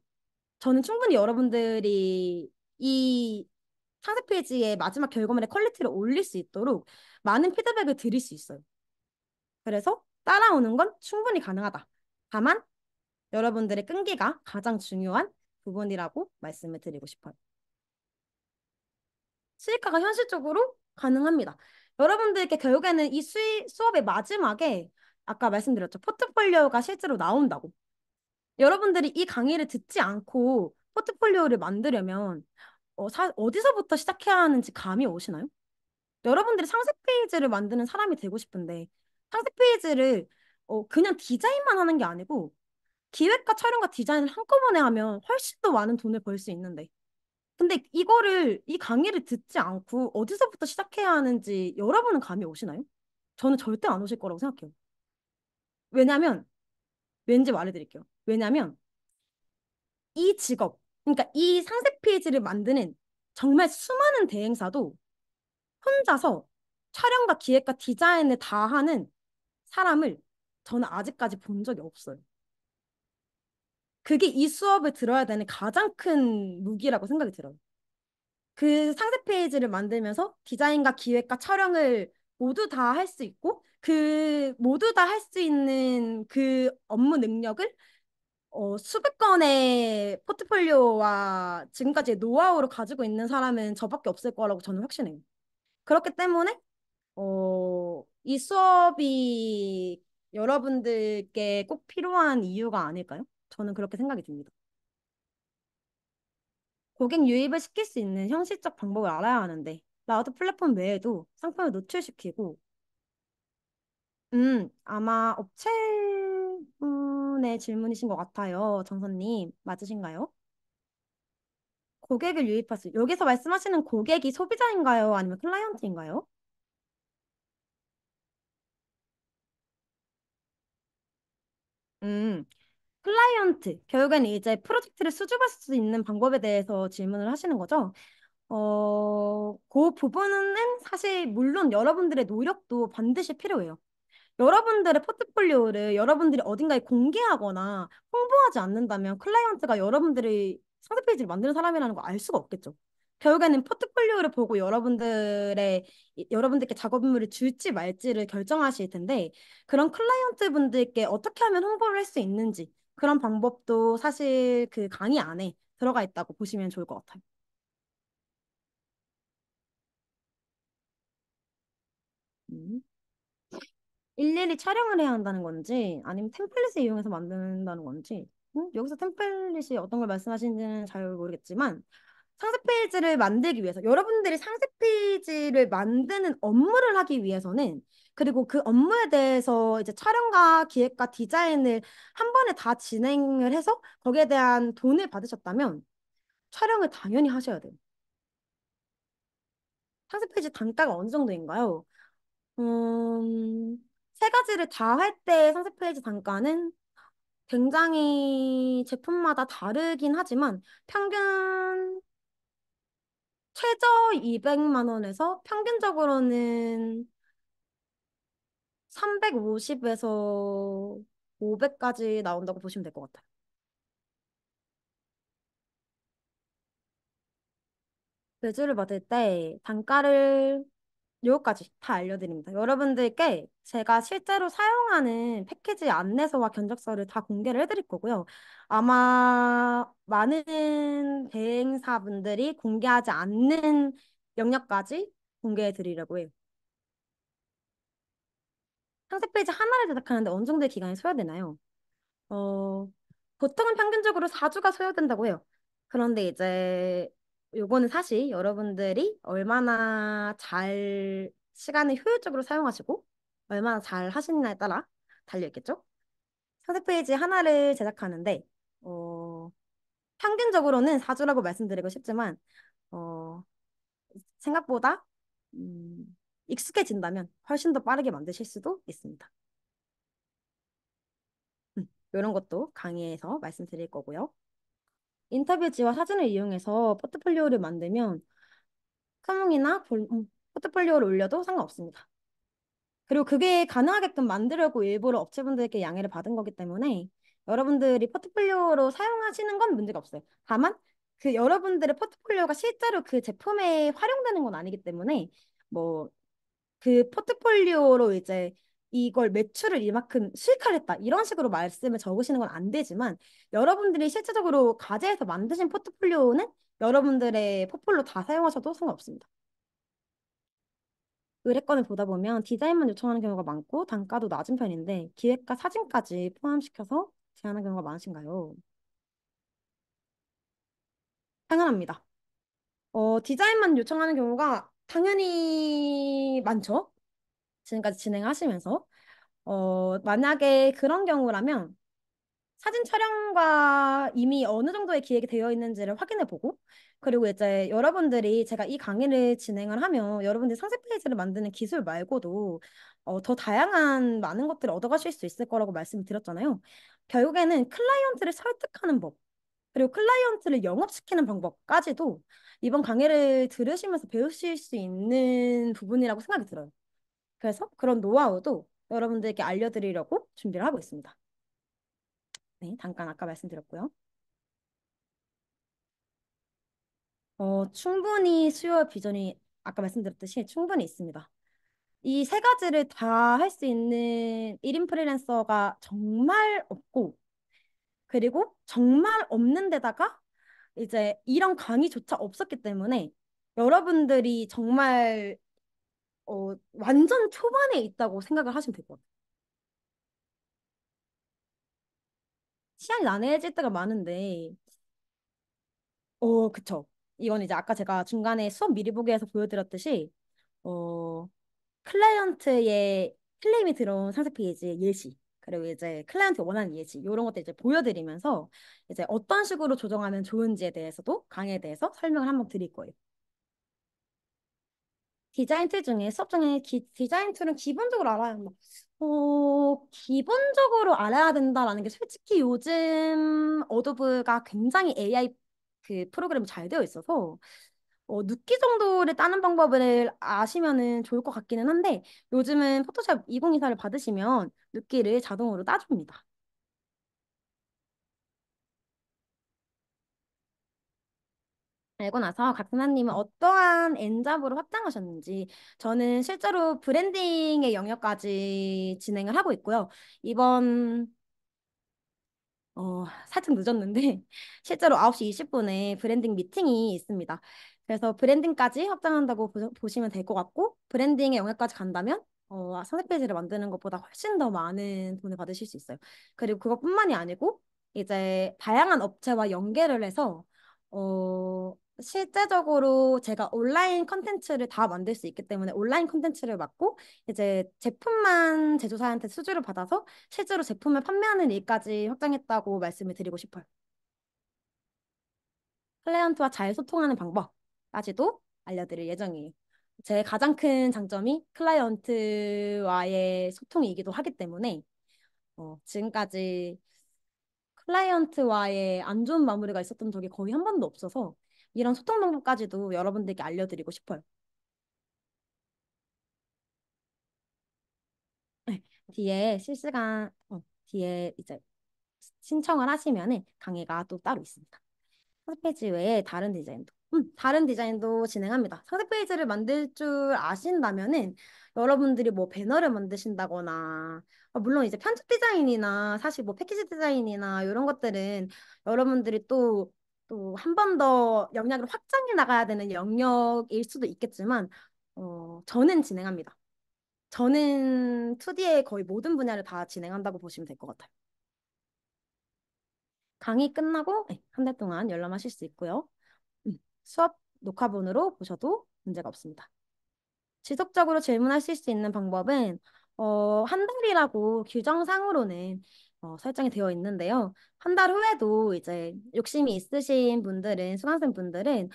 저는 충분히 여러분들이 이 상세 페이지의 마지막 결과물의 퀄리티를 올릴 수 있도록 많은 피드백을 드릴 수 있어요. 그래서 따라오는 건 충분히 가능하다. 다만 여러분들의 끈기가 가장 중요한 부분이라고 말씀을 드리고 싶어요. 수익화가 현실적으로 가능합니다. 여러분들께 결국에는 이 수업의 마지막에 아까 말씀드렸죠. 포트폴리오가 실제로 나온다고. 여러분들이 이 강의를 듣지 않고 포트폴리오를 만들려면 어디서부터 시작해야 하는지 감이 오시나요? 여러분들이 상세 페이지를 만드는 사람이 되고 싶은데 상세 페이지를 그냥 디자인만 하는 게 아니고 기획과 촬영과 디자인을 한꺼번에 하면 훨씬 더 많은 돈을 벌 수 있는데 근데 이 강의를 듣지 않고 어디서부터 시작해야 하는지 여러분은 감이 오시나요? 저는 절대 안 오실 거라고 생각해요. 왜냐면, 왠지 말해드릴게요. 왜냐면, 이 직업, 그러니까 이 상세 페이지를 만드는 정말 수많은 대행사도 혼자서 촬영과 기획과 디자인을 다 하는 사람을 저는 아직까지 본 적이 없어요. 그게 이 수업을 들어야 되는 가장 큰 무기라고 생각이 들어요. 그 상세 페이지를 만들면서 디자인과 기획과 촬영을 모두 다 할 수 있고 그 모두 다 할 수 있는 그 업무 능력을 수백 건의 포트폴리오와 지금까지의 노하우를 가지고 있는 사람은 저밖에 없을 거라고 저는 확신해요. 그렇기 때문에 이 수업이 여러분들께 꼭 필요한 이유가 아닐까요? 저는 그렇게 생각이 듭니다. 고객 유입을 시킬 수 있는 형식적 방법을 알아야 하는데, 라우드 플랫폼 외에도 상품을 노출시키고, 아마 업체분의 질문이신 것 같아요. 정선님. 맞으신가요? 고객을 유입할 수, 여기서 말씀하시는 고객이 소비자인가요? 아니면 클라이언트인가요? 음, 클라이언트. 결국에는 이제 프로젝트를 수주할 수 있는 방법에 대해서 질문을 하시는 거죠. 그 부분은 사실 물론 여러분들의 노력도 반드시 필요해요. 여러분들의 포트폴리오를 여러분들이 어딘가에 공개하거나 홍보하지 않는다면 클라이언트가 여러분들이 상세 페이지를 만드는 사람이라는 걸 알 수가 없겠죠. 결국에는 포트폴리오를 보고 여러분들께 작업물을 줄지 말지를 결정하실 텐데 그런 클라이언트 분들께 어떻게 하면 홍보를 할 수 있는지 그런 방법도 사실 그 강의 안에 들어가 있다고 보시면 좋을 것 같아요. 음. 일일이 촬영을 해야 한다는 건지 아니면 템플릿을 이용해서 만든다는 건지 여기서 템플릿이 어떤 걸 말씀하시는지는 잘 모르겠지만 상세 페이지를 만들기 위해서 여러분들이 상세 페이지를 만드는 업무를 하기 위해서는 그리고 그 업무에 대해서 이제 촬영과 기획과 디자인을 한 번에 다 진행을 해서 거기에 대한 돈을 받으셨다면 촬영을 당연히 하셔야 돼요. 상세 페이지 단가가 어느 정도인가요? 음, 세 가지를 다 할 때 상세 페이지 단가는 굉장히 제품마다 다르긴 하지만 평균 최저 200만 원에서 평균적으로는 350에서 500까지 나온다고 보시면 될 것 같아요. 매주를 받을 때 단가를 요거까지 다 알려드립니다. 여러분들께 제가 실제로 사용하는 패키지 안내서와 견적서를 다 공개를 해드릴 거고요. 아마 많은 대행사분들이 공개하지 않는 영역까지 공개해 드리려고 해요. 상세 페이지 하나를 제작하는데 어느 정도의 기간이 소요되나요? 어, 보통은 평균적으로 4주가 소요된다고 해요. 그런데 이제 요거는 사실 여러분들이 얼마나 잘 시간을 효율적으로 사용하시고 얼마나 잘 하시느냐에 따라 달려 있겠죠? 상세 페이지 하나를 제작하는데 어, 평균적으로는 4주라고 말씀드리고 싶지만 어, 생각보다 익숙해진다면 훨씬 더 빠르게 만드실 수도 있습니다. 이런 것도 강의에서 말씀드릴 거고요. 인터뷰지와 사진을 이용해서 포트폴리오를 만들면 포트폴리오를 올려도 상관없습니다. 그리고 그게 가능하게끔 만들려고 일부러 업체분들께 양해를 받은 거기 때문에 여러분들이 포트폴리오로 사용하시는 건 문제가 없어요. 다만 그 여러분들의 포트폴리오가 실제로 그 제품에 활용되는 건 아니기 때문에 뭐 그 포트폴리오로 이제 이걸 매출을 이만큼 수익을 했다 이런 식으로 말씀을 적으시는 건 안 되지만 여러분들이 실질적으로 과제에서 만드신 포트폴리오는 여러분들의 포폴로 다 사용하셔도 상관없습니다. 의뢰건을 보다 보면 디자인만 요청하는 경우가 많고 단가도 낮은 편인데 기획과 사진까지 포함시켜서 제안하는 경우가 많으신가요? 당연합니다. 디자인만 요청하는 경우가 당연히 많죠. 지금까지 진행하시면서. 만약에 그런 경우라면 사진 촬영과 이미 어느 정도의 기획이 되어 있는지를 확인해 보고 그리고 이제 여러분들이 제가 이 강의를 진행을 하면 여러분들이 상세 페이지를 만드는 기술 말고도 더 다양한 많은 것들을 얻어가실 수 있을 거라고 말씀드렸잖아요. 결국에는 클라이언트를 설득하는 법 그리고 클라이언트를 영업시키는 방법까지도 이번 강의를 들으시면서 배우실 수 있는 부분이라고 생각이 들어요. 그래서 그런 노하우도 여러분들께 알려드리려고 준비를 하고 있습니다. 네, 잠깐 아까 말씀드렸고요. 충분히 수요와 비전이 아까 말씀드렸듯이 충분히 있습니다. 이 세 가지를 다 할 수 있는 1인 프리랜서가 정말 없고, 그리고 정말 없는 데다가 이제 이런 강의조차 없었기 때문에 여러분들이 정말 완전 초반에 있다고 생각을 하시면 될 것 같아요. 시간이 난해해질 때가 많은데, 그쵸. 이건 이제 아까 제가 중간에 수업 미리 보기에서 보여드렸듯이, 어, 클라이언트의 클레임이 들어온 상세 페이지의 예시, 그리고 이제 클라이언트 원하는 예시, 이런 것들 이제 보여드리면서 이제 어떤 식으로 조정하면 좋은지에 대해서도 강의에 대해서 설명을 한번 드릴 거예요. 디자인 툴 중에 수업 중에 디자인 툴은 기본적으로 알아야 한다. 기본적으로 알아야 된다라는 게 솔직히 요즘 어도브가 굉장히 AI 그 프로그램이 잘 되어 있어서 눕기 정도를 따는 방법을 아시면은 좋을 것 같기는 한데 요즘은 포토샵 2024를 받으시면 눕기를 자동으로 따줍니다. 알고 나서 각나님은 어떠한 엔잡으로 확장하셨는지 저는 실제로 브랜딩의 영역까지 진행을 하고 있고요. 이번 살짝 늦었는데 실제로 9시 20분에 브랜딩 미팅이 있습니다. 그래서 브랜딩까지 확장한다고 보시면 될 것 같고 브랜딩의 영역까지 간다면 상세 페이지를 만드는 것보다 훨씬 더 많은 돈을 받으실 수 있어요. 그리고 그것뿐만이 아니고 이제 다양한 업체와 연계를 해서 실제적으로 제가 온라인 컨텐츠를 다 만들 수 있기 때문에 온라인 컨텐츠를 맡고 이제 제품만 제조사한테 수주를 받아서 실제로 제품을 판매하는 일까지 확장했다고 말씀을 드리고 싶어요. 클라이언트와 잘 소통하는 방법까지도 알려드릴 예정이에요. 제 가장 큰 장점이 클라이언트와의 소통이기도 하기 때문에 지금까지 클라이언트와의 안 좋은 마무리가 있었던 적이 거의 한 번도 없어서 이런 소통 방법까지도 여러분들께 알려드리고 싶어요. 네, 뒤에 이제 신청을 하시면은 강의가 또 따로 있습니다. 상세 페이지 외에 다른 디자인도 진행합니다. 상세 페이지를 만들 줄 아신다면은 여러분들이 뭐 배너를 만드신다거나 물론 이제 편집 디자인이나 사실 뭐 패키지 디자인이나 이런 것들은 여러분들이 또 한 번 더 영역을 확장해 나가야 되는 영역일 수도 있겠지만 저는 진행합니다. 저는 2D의 거의 모든 분야를 다 진행한다고 보시면 될 것 같아요. 강의 끝나고 네, 한 달 동안 열람하실 수 있고요. 수업 녹화본으로 보셔도 문제가 없습니다. 지속적으로 질문하실 수 있는 방법은 한 달이라고 규정상으로는 설정이 되어 있는데요. 한 달 후에도 이제 욕심이 있으신 분들은 수강생 분들은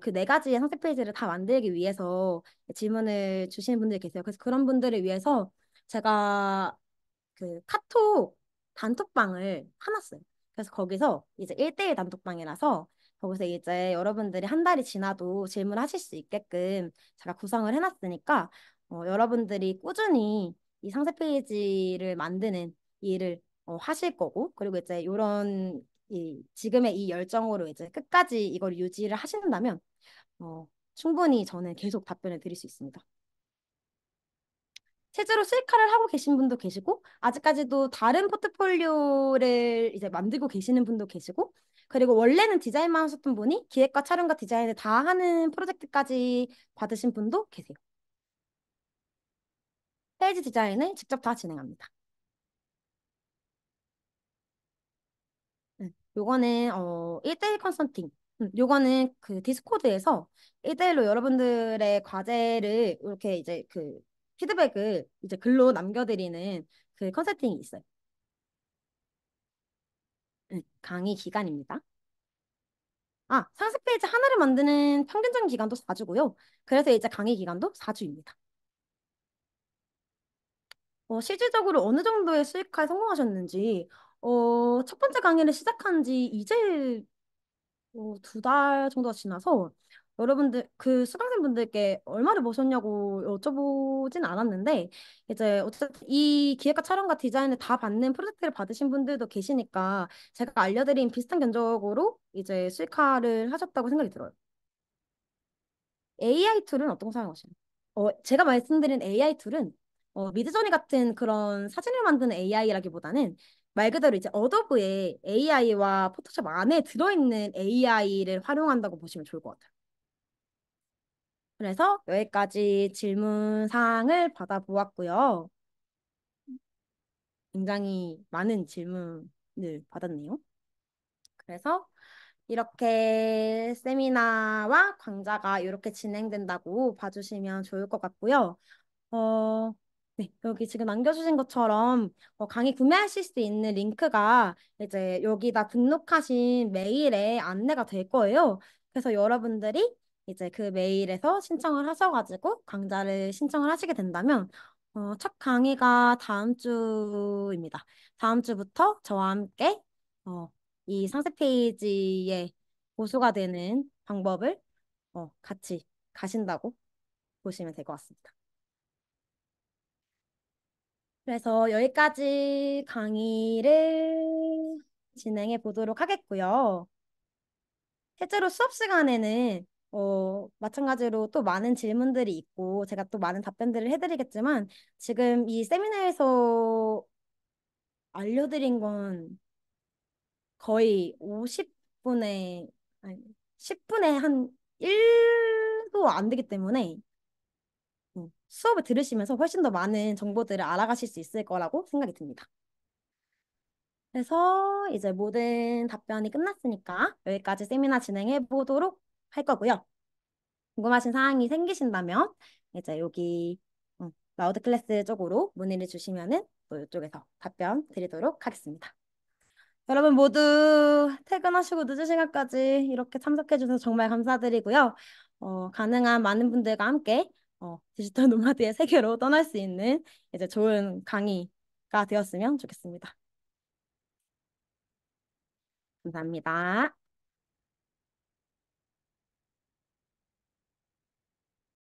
그 네 가지의 상세 페이지를 다 만들기 위해서 질문을 주시는 분들이 계세요. 그래서 그런 분들을 위해서 제가 그 카톡 단톡방을 해놨어요. 그래서 거기서 이제 1대1 단톡방이라서 거기서 이제 여러분들이 한 달이 지나도 질문하실 수 있게끔 제가 구성을 해놨으니까 여러분들이 꾸준히 이 상세 페이지를 만드는 일을 하실 거고 그리고 이제 요런 지금의 이 열정으로 이제 끝까지 이걸 유지를 하신다면 충분히 저는 계속 답변을 드릴 수 있습니다. 실제로 수익화를 하고 계신 분도 계시고 아직까지도 다른 포트폴리오를 이제 만들고 계시는 분도 계시고 그리고 원래는 디자인만 하셨던 분이 기획과 촬영과 디자인을 다 하는 프로젝트까지 받으신 분도 계세요. 페이지 디자인을 직접 다 진행합니다. 요거는 1대1 컨설팅. 요거는 그 디스코드에서 1대1로 여러분들의 과제를 이렇게 이제 그 피드백을 이제 글로 남겨드리는 그 컨설팅이 있어요. 강의 기간입니다. 상세 페이지 하나를 만드는 평균적인 기간도 4주고요. 그래서 이제 강의 기간도 4주입니다. 실질적으로 어느 정도의 수익화에 성공하셨는지, 첫 번째 강의를 시작한 지 이제 2달 정도가 지나서 여러분들, 그 수강생분들께 얼마를 버셨냐고 여쭤보진 않았는데, 이제 어쨌든 이 기획과 촬영과 디자인을 다 받는 프로젝트를 받으신 분들도 계시니까 제가 알려드린 비슷한 견적으로 이제 수익화를 하셨다고 생각이 들어요. AI 툴은 어떤 거 사용하시나요? 제가 말씀드린 AI 툴은 미드저니 같은 그런 사진을 만드는 AI라기보다는 말 그대로 이제 어도브의 AI와 포토샵 안에 들어있는 AI를 활용한다고 보시면 좋을 것 같아요. 그래서 여기까지 질문 사항을 받아보았고요. 굉장히 많은 질문을 받았네요. 그래서 이렇게 세미나와 강좌가 이렇게 진행된다고 봐주시면 좋을 것 같고요. 어, 네, 여기 지금 남겨주신 것처럼 강의 구매하실 수 있는 링크가 이제 여기다 등록하신 메일에 안내가 될 거예요. 그래서 여러분들이 이제 그 메일에서 신청을 하셔가지고 강좌를 신청을 하시게 된다면 첫 강의가 다음 주입니다. 다음 주부터 저와 함께 이 상세 페이지에 고수가 되는 방법을 같이 가신다고 보시면 될 것 같습니다. 그래서 여기까지 강의를 진행해 보도록 하겠고요. 실제로 수업 시간에는 마찬가지로 또 많은 질문들이 있고 제가 또 많은 답변들을 해드리겠지만 지금 이 세미나에서 알려드린 건 거의 50분의 아니 10분의 한 1도 안 되기 때문에 수업을 들으시면서 훨씬 더 많은 정보들을 알아가실 수 있을 거라고 생각이 듭니다. 그래서 이제 모든 답변이 끝났으니까 여기까지 세미나 진행해 보도록 할 거고요. 궁금하신 사항이 생기신다면 이제 여기 라우드 클래스 쪽으로 문의를 주시면은 또 이쪽에서 답변 드리도록 하겠습니다. 여러분 모두 퇴근하시고 늦은 시간까지 이렇게 참석해 주셔서 정말 감사드리고요. 가능한 많은 분들과 함께 디지털 노마드의 세계로 떠날 수 있는 이제 좋은 강의가 되었으면 좋겠습니다. 감사합니다.